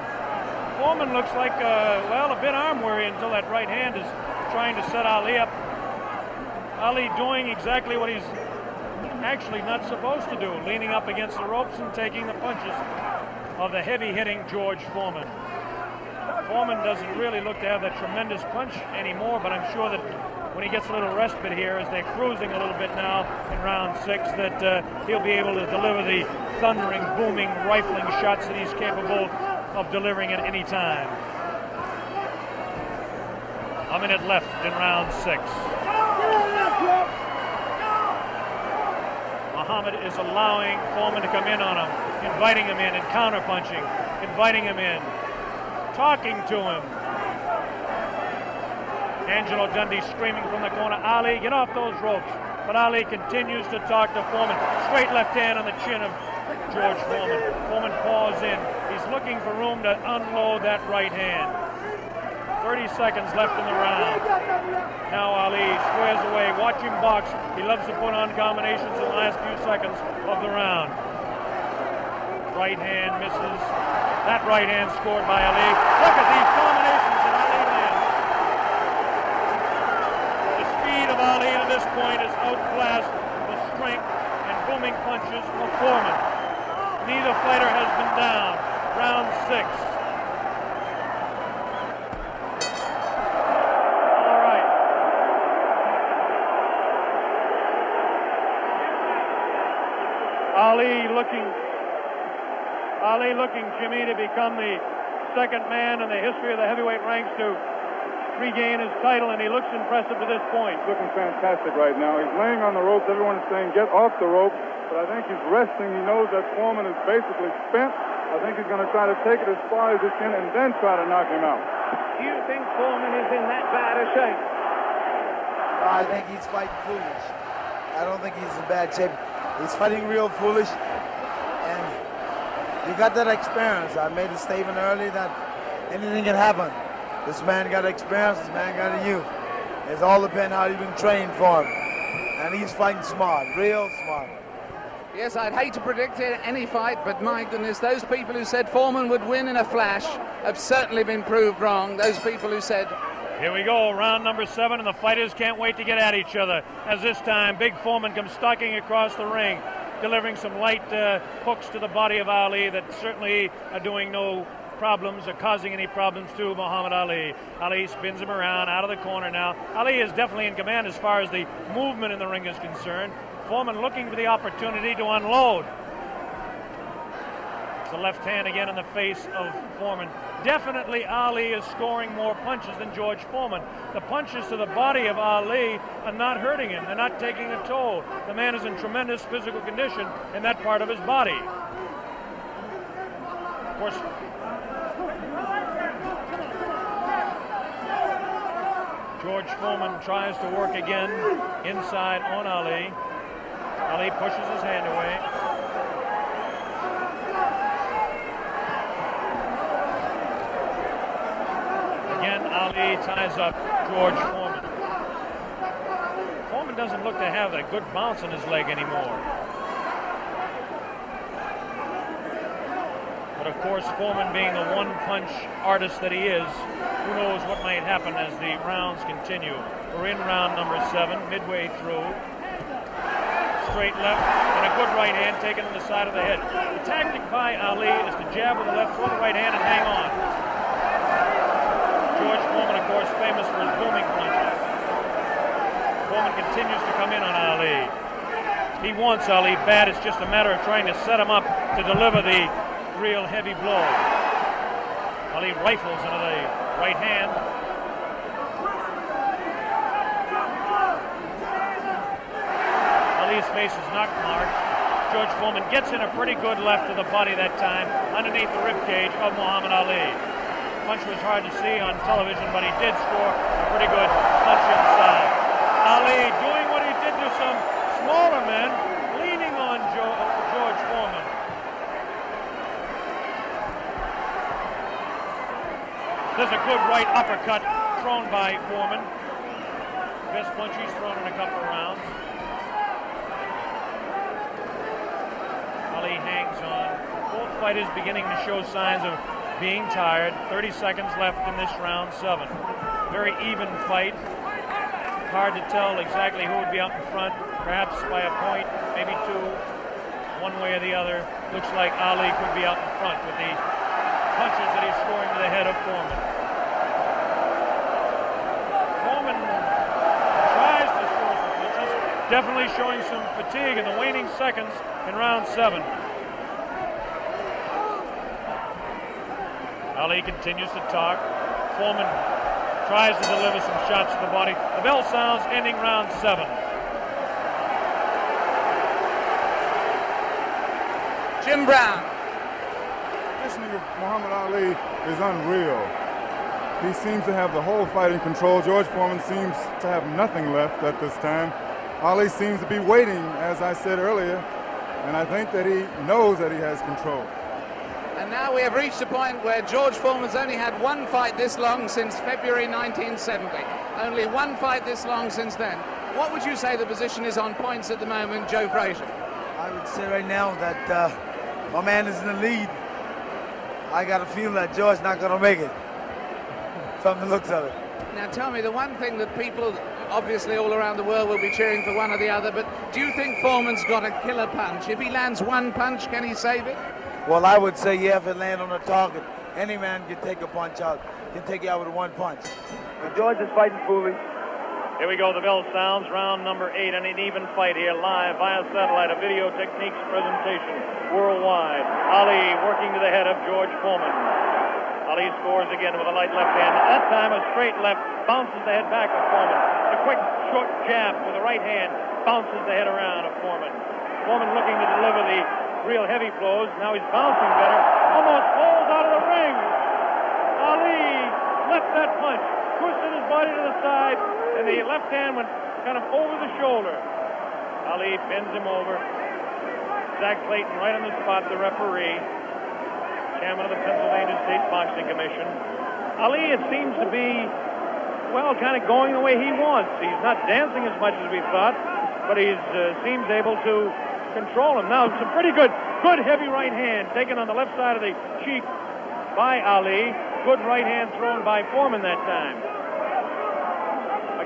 Foreman looks like, well, a bit arm weary until that right hand is trying to set Ali up. Ali doing exactly what he's actually not supposed to do, leaning up against the ropes and taking the punches of the heavy-hitting George Foreman. Foreman doesn't really look to have that tremendous punch anymore, but I'm sure that when he gets a little respite here, as they're cruising a little bit now in round 6, that he'll be able to deliver the thundering, booming, rifling shots that he's capable of delivering at any time. A minute left in round 6. Muhammad is allowing Foreman to come in on him, inviting him in and counter-punching, inviting him in, talking to him. Angelo Dundee screaming from the corner, Ali, get off those ropes. But Ali continues to talk to Foreman. Straight left hand on the chin of George Foreman. Foreman paws in. He's looking for room to unload that right hand. 30 seconds left in the round. Now Ali squares away. Watch him box. He loves to put on combinations in the last few seconds of the round. Right hand misses. That right hand scored by Ali. Look at these combinations that Ali lands. The speed of Ali to this point has outclassed the strength and booming punches of Foreman. Neither fighter has been down. Round 6. All right. Ali looking, Jimmy, to become the second man in the history of the heavyweight ranks to regain his title, and he looks impressive to this point. He's looking fantastic right now. He's laying on the ropes. Everyone is saying, get off the rope. But I think he's resting. He knows that Foreman is basically spent. I think he's going to try to take it as far as he can and then try to knock him out. Do you think Foreman is in that bad a shape? I think he's fighting foolish. I don't think he's in bad shape. He's fighting real foolish. And you got that experience. I made a statement earlier that anything can happen. This man got experience. This man got a youth. It's all depends how you've been trained for him. And he's fighting smart, real smart. Yes, I'd hate to predict any fight, but my goodness, those people who said Foreman would win in a flash have certainly been proved wrong. Those people who said... Here we go, round number 7, and the fighters can't wait to get at each other. As this time, Big Foreman comes stalking across the ring, delivering some light hooks to the body of Ali that certainly are doing no problems or causing any problems to Muhammad Ali. Ali spins him around out of the corner now. Ali is definitely in command as far as the movement in the ring is concerned. Foreman looking for the opportunity to unload. It's a left hand again in the face of Foreman. Definitely Ali is scoring more punches than George Foreman. The punches to the body of Ali are not hurting him. They're not taking a toll. The man is in tremendous physical condition in that part of his body. Of course, George Foreman tries to work again inside on Ali. Ali pushes his hand away. Again, Ali ties up George Foreman. Foreman doesn't look to have a good bounce in his leg anymore. But of course, Foreman being the one-punch artist that he is, who knows what might happen as the rounds continue. We're in round number 7, midway through. Straight left and a good right hand taken on the side of the head. The tactic by Ali is to jab with the left, throw the right hand, and hang on. George Foreman, of course, famous for his booming punches. Foreman continues to come in on Ali. He wants Ali bad. It's just a matter of trying to set him up to deliver the real heavy blow. Ali rifles into the right hand. Ali's face is not marked. George Foreman gets in a pretty good left to the body that time, underneath the ribcage of Muhammad Ali. Punch was hard to see on television, but he did score a pretty good punch inside. Ali doing what he did to some smaller men, leaning on George Foreman. There's a good right uppercut thrown by Foreman. Best punch he's thrown in a couple of rounds. Ali hangs on. Both fighters beginning to show signs of being tired. 30 seconds left in this round 7. Very even fight. Hard to tell exactly who would be out in front. Perhaps by a point, maybe 2, one way or the other. Looks like Ali could be out in front with the punches that he's scoring to the head of Foreman. Foreman tries to score some punches. Definitely showing some fatigue in the waning seconds in round 7. Ali continues to talk. Foreman tries to deliver some shots to the body. The bell sounds, ending round 7. Jim Brown. Listening to Muhammad Ali is unreal. He seems to have the whole fight in control. George Foreman seems to have nothing left at this time. Ali seems to be waiting, as I said earlier, and I think that he knows that he has control. And now we have reached a point where George Foreman's only had one fight this long since February 1970. Only one fight this long since then. What would you say the position is on points at the moment, Joe Frazier? I would say right now that my man is in the lead. I got a feeling that George's not going to make it, from the looks of it. Now tell me, the one thing that people, obviously all around the world, will be cheering for one or the other, but do you think Foreman's got a killer punch? If he lands one punch, can he save it? Well, I would say, yeah, if it lands on the target, any man can take a punch out, can take you out with one punch. But George is fighting foolish. Here we go, the bell sounds, round number 8, and an even fight here live via satellite, a video techniques presentation worldwide. Ali working to the head of George Foreman. Ali scores again with a light left hand. That time a straight left, bounces the head back of Foreman. A quick short jab with a right hand, bounces the head around of Foreman. Foreman looking to deliver the real heavy blows. Now he's bouncing better. Almost falls out of the ring. Ali left that punch, twisted his body to the side, and the left hand went kind of over the shoulder. Ali bends him over. Zach Clayton right on the spot, the referee, chairman of the Pennsylvania State Boxing Commission. Ali, it seems to be, well, kind of going the way he wants. He's not dancing as much as we thought, but he seems able to control him. Now, some pretty good heavy right hand taken on the left side of the cheek by Ali. Good right hand thrown by Foreman that time.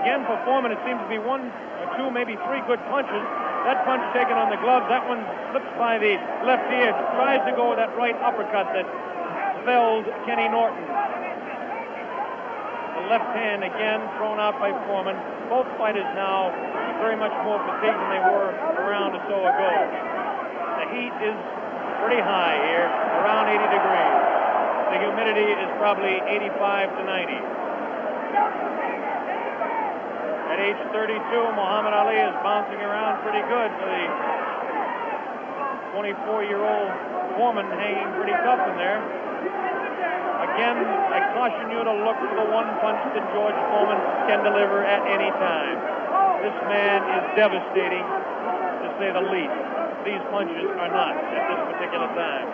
Again, for Foreman, it seems to be one or two, maybe three good punches. That punch taken on the glove, that one slips by the left ear, tries to go with that right uppercut that felled Kenny Norton. The left hand again thrown out by Foreman. Both fighters now very much more fatigued than they were a round or so ago. The heat is pretty high here, around 80 degrees. The humidity is probably 85 to 90. At age 32, Muhammad Ali is bouncing around pretty good for the 24-year-old Foreman, hanging pretty tough in there. Again, I caution you to look for the one punch that George Foreman can deliver at any time. This man is devastating, to say the least. These punches are not at this particular time.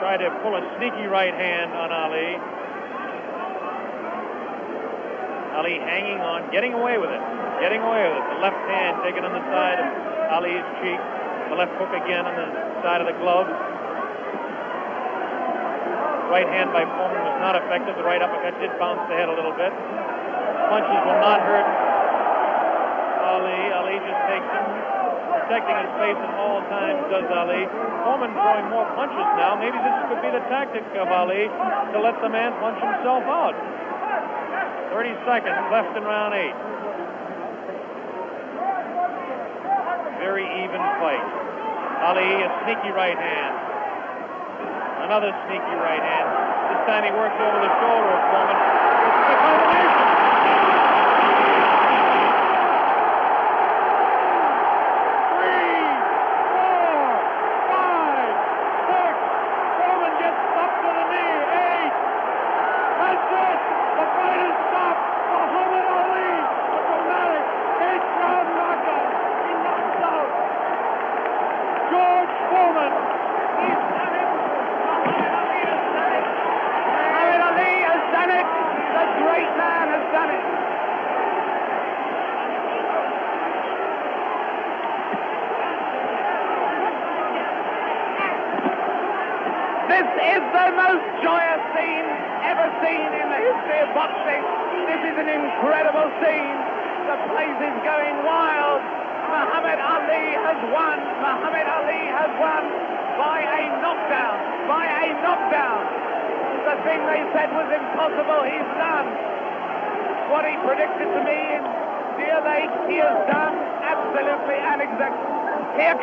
Try to pull a sneaky right hand on Ali. Ali hanging on, getting away with it. The left hand taken on the side of Ali's cheek. The left hook again on the side of the glove. Right hand by Foreman was not effective. The right uppercut did bounce the head a little bit. Punches will not hurt Ali. Ali just takes him, protecting his face at all times, does Ali. Foreman throwing more punches now. Maybe this could be the tactic of Ali to let the man punch himself out. 30 seconds left in round 8. Very even fight. Ali, a sneaky right hand. Another sneaky right hand. This time he works over the shoulder of Foreman. This is a combination. This is the most joyous scene ever seen in the history of boxing. This is an incredible scene. The place is going wild. Muhammad Ali has won. Muhammad Ali has won by a knockdown. By a knockdown. The thing they said was impossible, he's done. What he predicted to me in Deer Lake, he has done absolutely and exactly. Here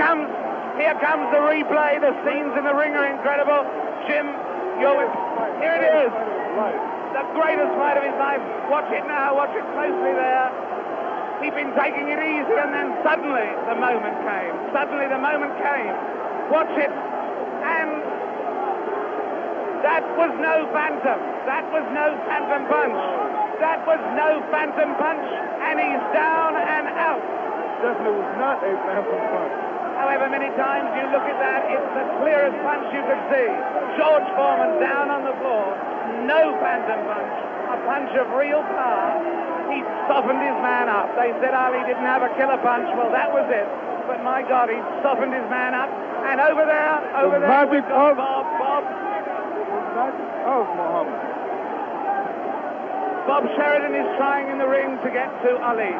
comes the replay. The scenes in the ring are incredible. Jim, here it is. The greatest fight of his life. Watch it now. Watch it closely there. He'd been taking it easy, and then suddenly the moment came. Watch it. And that was no phantom. That was no phantom punch. And he's down and out. Definitely was not a phantom punch. However many times you look at that, it's the clearest punch you could see. George Foreman down on the floor. No phantom punch. A punch of real power. He softened his man up. They said Ali didn't have a killer punch. Well, that was it. But my God, he softened his man up. And over there, magic of Bob. Muhammad. Bob Sheridan is trying in the ring to get to Ali.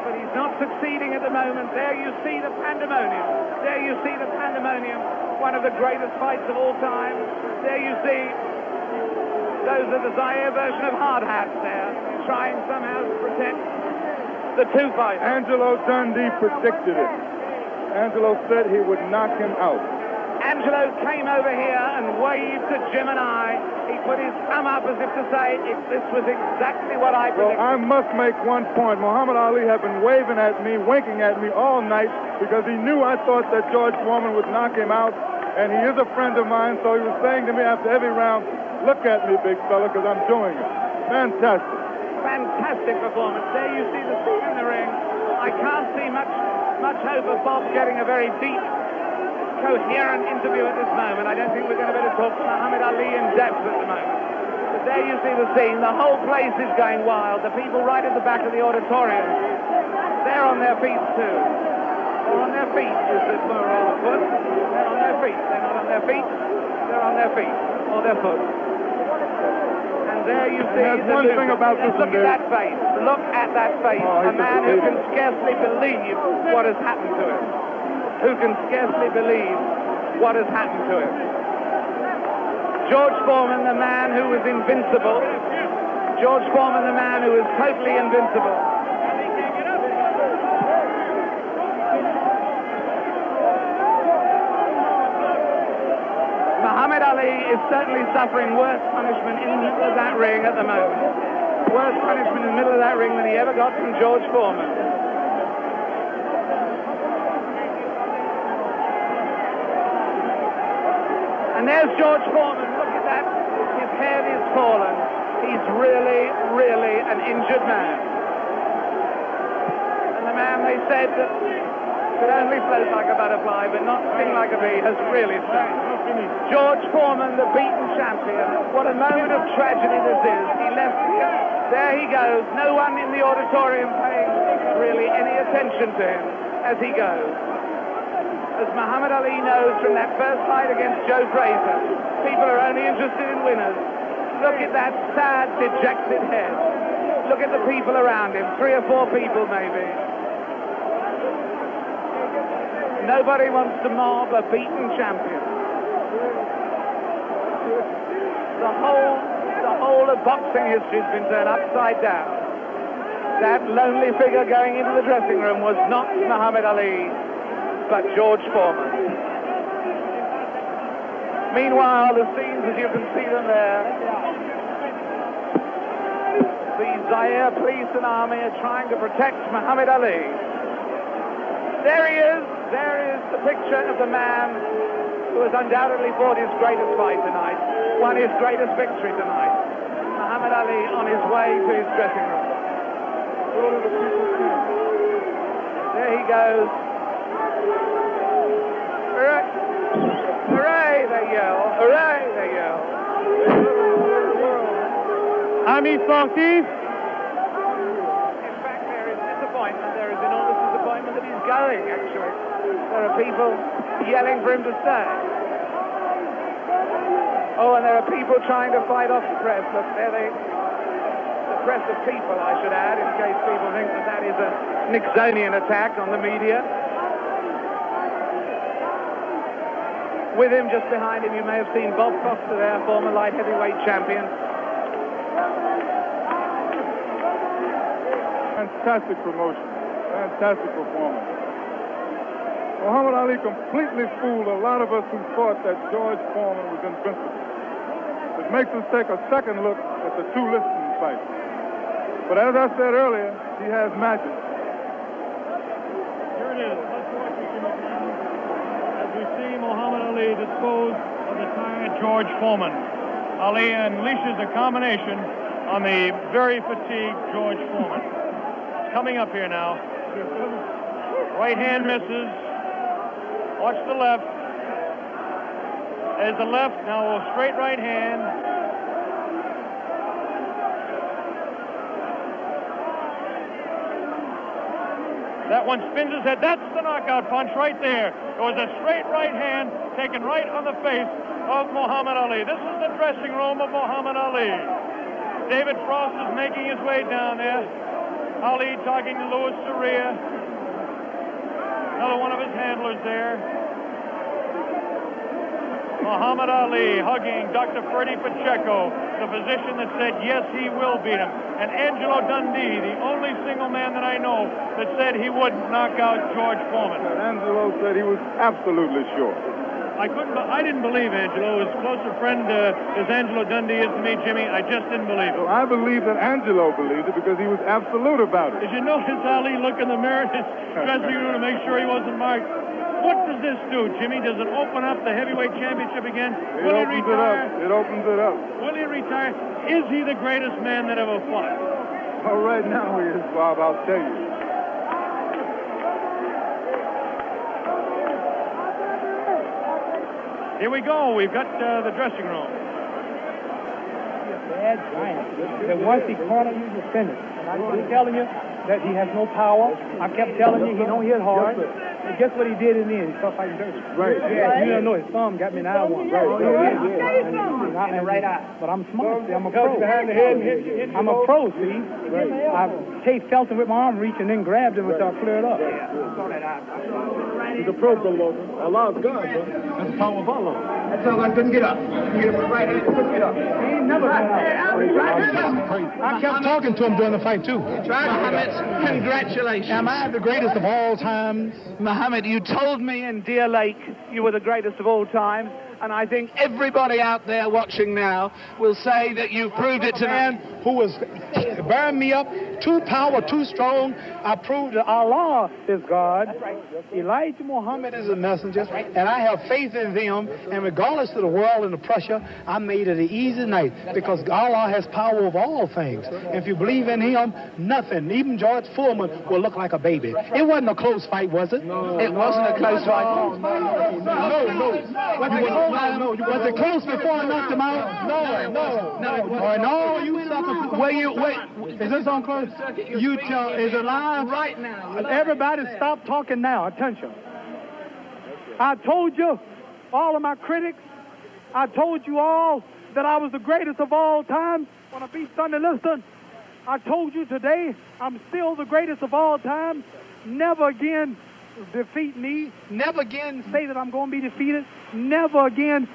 But he's not succeeding at the moment. There you see the pandemonium. One of the greatest fights of all time. There you see those are the Zaire version of hard hats there, trying somehow to protect the two fighters. Angelo Dundee predicted it. Angelo said he would knock him out. Angelo came over here and waved to Jim and I. He put his thumb up as if to say, this was exactly what I predicted. Well, I must make one point. Muhammad Ali had been waving at me, winking at me all night because he knew I thought that George Foreman would knock him out, and he is a friend of mine, so he was saying to me after every round, look at me, big fella, because I'm doing it. Fantastic. Fantastic performance. There you see the scene in the ring. I can't see much hope of Bob getting a very deep, coherent interview at this moment. I don't think we're going to be able to talk to Muhammad Ali in depth at the moment. But there you see the scene. The whole place is going wild. The people right at the back of the auditorium, they're on their feet too. They're on their feet, is the plural of foot. They're on their feet. They're not on their feet. They're on their feet or their foot. And there you see. There's one thing about this. Look at that face. Look at that face. A man who can scarcely believe what has happened to him. Who can scarcely believe what has happened to him. George Foreman, the man who was invincible. George Foreman, the man who was totally invincible. Muhammad Ali is certainly suffering worse punishment in the middle of that ring at the moment. Worse punishment in the middle of that ring than he ever got from George Foreman. And there's George Foreman. Look at that. His head is fallen. He's really, really an injured man. And the man, they said, that could only float like a butterfly but not sting like a bee, has really stung. George Foreman, the beaten champion. What a moment of tragedy this is. He left here. There he goes. No one in the auditorium paying really any attention to him as he goes. As Muhammad Ali knows from that first fight against Joe Frazier, people are only interested in winners. Look at that sad, dejected head. Look at the people around him, 3 or 4 people maybe. Nobody wants to mob a beaten champion. The whole of boxing history has been turned upside down. That lonely figure going into the dressing room was not Muhammad Ali, but George Foreman. Meanwhile, the scenes, as you can see them there, the Zaire police and army are trying to protect Muhammad Ali. There he is. There is the picture of the man who has undoubtedly fought his greatest fight tonight, won his greatest victory tonight. Muhammad Ali on his way to his dressing room. There he goes. Hooray! Hooray, they yell. Hooray, they yell. Ami sportif. In fact, there is disappointment. There is enormous disappointment that he's going, actually. There are people yelling for him to stay. Oh, and there are people trying to fight off the press. Look, there the press of people, I should add, in case people think that that is a Nixonian attack on the media. With him, just behind him, you may have seen Bob Foster there, former light heavyweight champion. Fantastic promotion. Fantastic performance. Muhammad Ali completely fooled a lot of us who thought that George Foreman was invincible. It makes us take a second look at the 2 listing fights. But as I said earlier, he has magic. Here it is. Let's watch it as we see Muhammad Ali dispose of the tired George Foreman. Ali unleashes a combination on the very fatigued George Foreman. It's coming up here now. Right hand misses. Watch the left. There's the left. Now a straight right hand. That one spins his head. That's the knockout punch right there. It was a straight right hand taken right on the face of Muhammad Ali. This is the dressing room of Muhammad Ali. David Frost is making his way down there. Ali talking to Louis Soria. Another one of his handlers there. Muhammad Ali hugging Dr. Freddie Pacheco, the physician that said, yes, he will beat him. And Angelo Dundee, the only single man that I know that said he would knock out George Foreman. Angelo said he was absolutely sure. I didn't believe Angelo. As close a friend as Angelo Dundee is to me, Jimmy, I just didn't believe it. Well, I believe that Angelo believed it because he was absolute about it. Did you notice Ali look in the mirror in his dressing room to make sure he wasn't marked? What does this do, Jimmy? Does it open up the heavyweight championship again? Will he retire? It opens it up. Will he retire? Is he the greatest man that ever fought? Well, right now he is, Bob, I'll tell you. Here we go. We've got the dressing room. Bad giant. That once he caught him, he was finished. And I kept telling you that he has no power. I kept telling you he don't hit hard. And guess what he did in the end? He started fighting dirty. Right. Yeah, you don't know his thumb got me an eye one. Right. And the right eye. But I'm smart. See, I'm a pro. I'm a pro, see. Right. I felt him with my arm reach and then grabbed him until I cleared up. He's a pro, Allah's God, bro. That's the power of Allah. That's all I couldn't get up. Get him with right hand, couldn't get up. He ain't never got up. I kept talking to him during the fight, too. Mohammed, congratulations. Am I the greatest of all times? Mohammed, you told me in Deer Lake you were the greatest of all times, and I think everybody out there watching now will say that you've proved it to man who was bearing me up, too power, too strong. I proved that Allah is God. Elijah Muhammad is a messenger, and I have faith in them. And regardless of the world and the pressure, I made it an easy night because Allah has power of all things. If you believe in Him, nothing, even George Foreman, will look like a baby. It wasn't a close fight, was it? No, it wasn't a close fight. No. Was it close before I knocked him out? No, you sucker. Wait. Is this on close? You tell, is it live? Right now. Everybody stop talking now. Attention. I told you, all of my critics, I told you all that I was the greatest of all time when I beat Sonny Liston. I told you today I'm still the greatest of all time. Never again defeat me. Never again say that I'm going to be defeated. Never again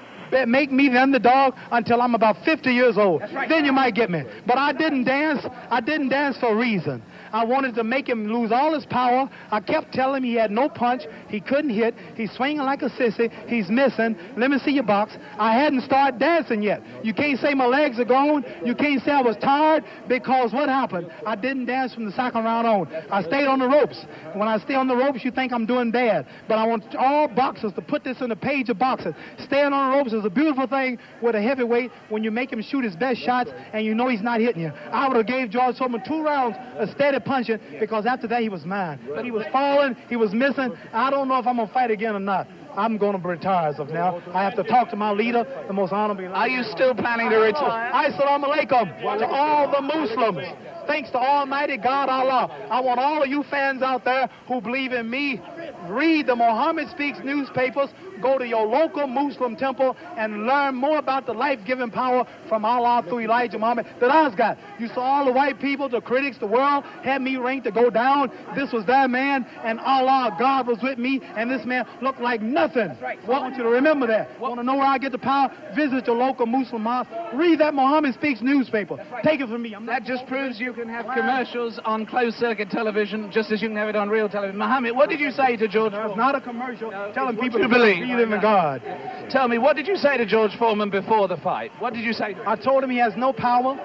make me the underdog until I'm about 50 years old. Right. Then you might get me. But I didn't dance. I didn't dance for a reason. I wanted to make him lose all his power. I kept telling him he had no punch. He couldn't hit. He's swinging like a sissy. He's missing. Let me see your box. I hadn't started dancing yet. You can't say my legs are gone. You can't say I was tired because what happened? I didn't dance from the second round on. I stayed on the ropes. When I stay on the ropes, you think I'm doing bad. But I want all boxers to put this in the page of boxing. Staying on the ropes is a beautiful thing with a heavyweight when you make him shoot his best shots and you know he's not hitting you. I would have gave George Foreman 2 rounds of steady punching because after that he was mine. But he was falling, he was missing. I don't know if I'm going to fight again or not. I'm going to retire as of now. I have to talk to my leader, the most honorable. Are you still planning to retire? Assalamu alaikum to all the Muslims. Thanks to Almighty God Allah. I want all of you fans out there who believe in me, read the Muhammad Speaks newspapers, go to your local Muslim temple and learn more about the life-giving power from Allah through Elijah Muhammad that I's got. You saw all the white people, the critics, the world had me ranked to go down. This was that man, and Allah, God was with me, and this man looked like nothing. I want you to remember that. Want to know where I get the power? Visit your local Muslim mosque. Read that Muhammad Speaks newspaper. Take it from me. That just proves you can have commercials on closed-circuit television just as you can have it on real television. Mohammed, what did you say to George Foreman? It's not a commercial telling people to believe in God. Tell me, what did you say to George Foreman before the fight? What did you say to him? I told him he has no power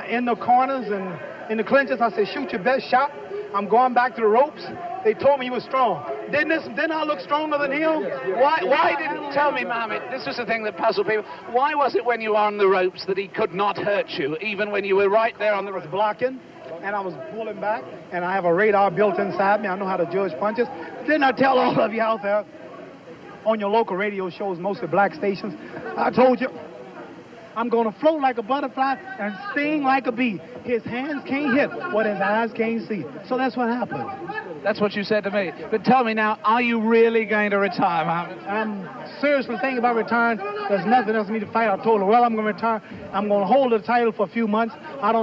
in the corners and in the clinches. I said, shoot your best shot. I'm going back to the ropes. They told me he was strong. Didn't I look stronger than him? Why didn't tell me, Mohammed? This was the thing that puzzled people. Why was it when you were on the ropes that he could not hurt you, even when you were right there on the ropes? Blocking, and I was pulling back, and I have a radar built inside me. I know how to judge punches. Didn't I tell all of you out there on your local radio shows, mostly black stations? I told you, I'm going to float like a butterfly and sting like a bee. His hands can't hit what his eyes can't see. So that's what happened. That's what you said to me. But tell me now, are you really going to retire, Mohammed? I'm seriously thinking about retiring. There's nothing else for me to fight. I told him, well, I'm going to retire. I'm going to hold the title for a few months.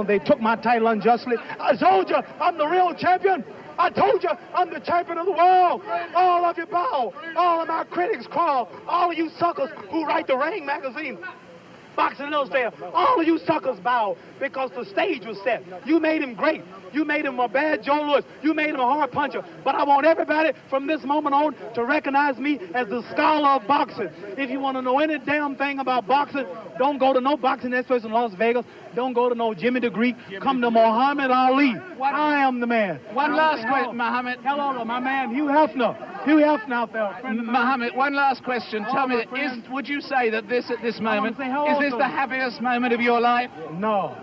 They took my title unjustly. I told you, I'm the real champion. I told you, I'm the champion of the world. All of you bow. All of my critics crawl. All of you suckers who write the Ring magazine. Boxing Illustrated, all of you suckers bow because the stage was set. You made him great. You made him a bad Joe Louis. You made him a hard puncher. But I want everybody from this moment on to recognize me as the scholar of boxing. If you want to know any damn thing about boxing, don't go to no boxing experts in Las Vegas. Don't go to no Jimmy the Greek. Come to Muhammad Ali. I am the man. One last question, Muhammad. Hello to my man, Hugh Hefner. Hugh Hefner out there. Muhammad, one last question. Tell me, would you say that this at this moment, is this the happiest moment of your life? No.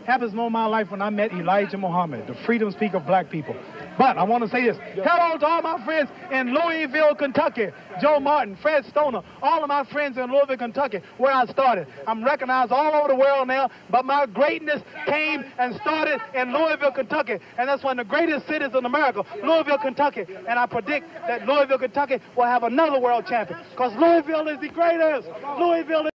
Happiest moment of my life when I met Elijah Muhammad, the freedom speaker of black people. But I want to say this. Hello to all my friends in Louisville, Kentucky. Joe Martin, Fred Stoner, all of my friends in Louisville, Kentucky, where I started. I'm recognized all over the world now, but my greatness came and started in Louisville, Kentucky. And that's one of the greatest cities in America, Louisville, Kentucky. And I predict that Louisville, Kentucky will have another world champion because Louisville is the greatest. Louisville is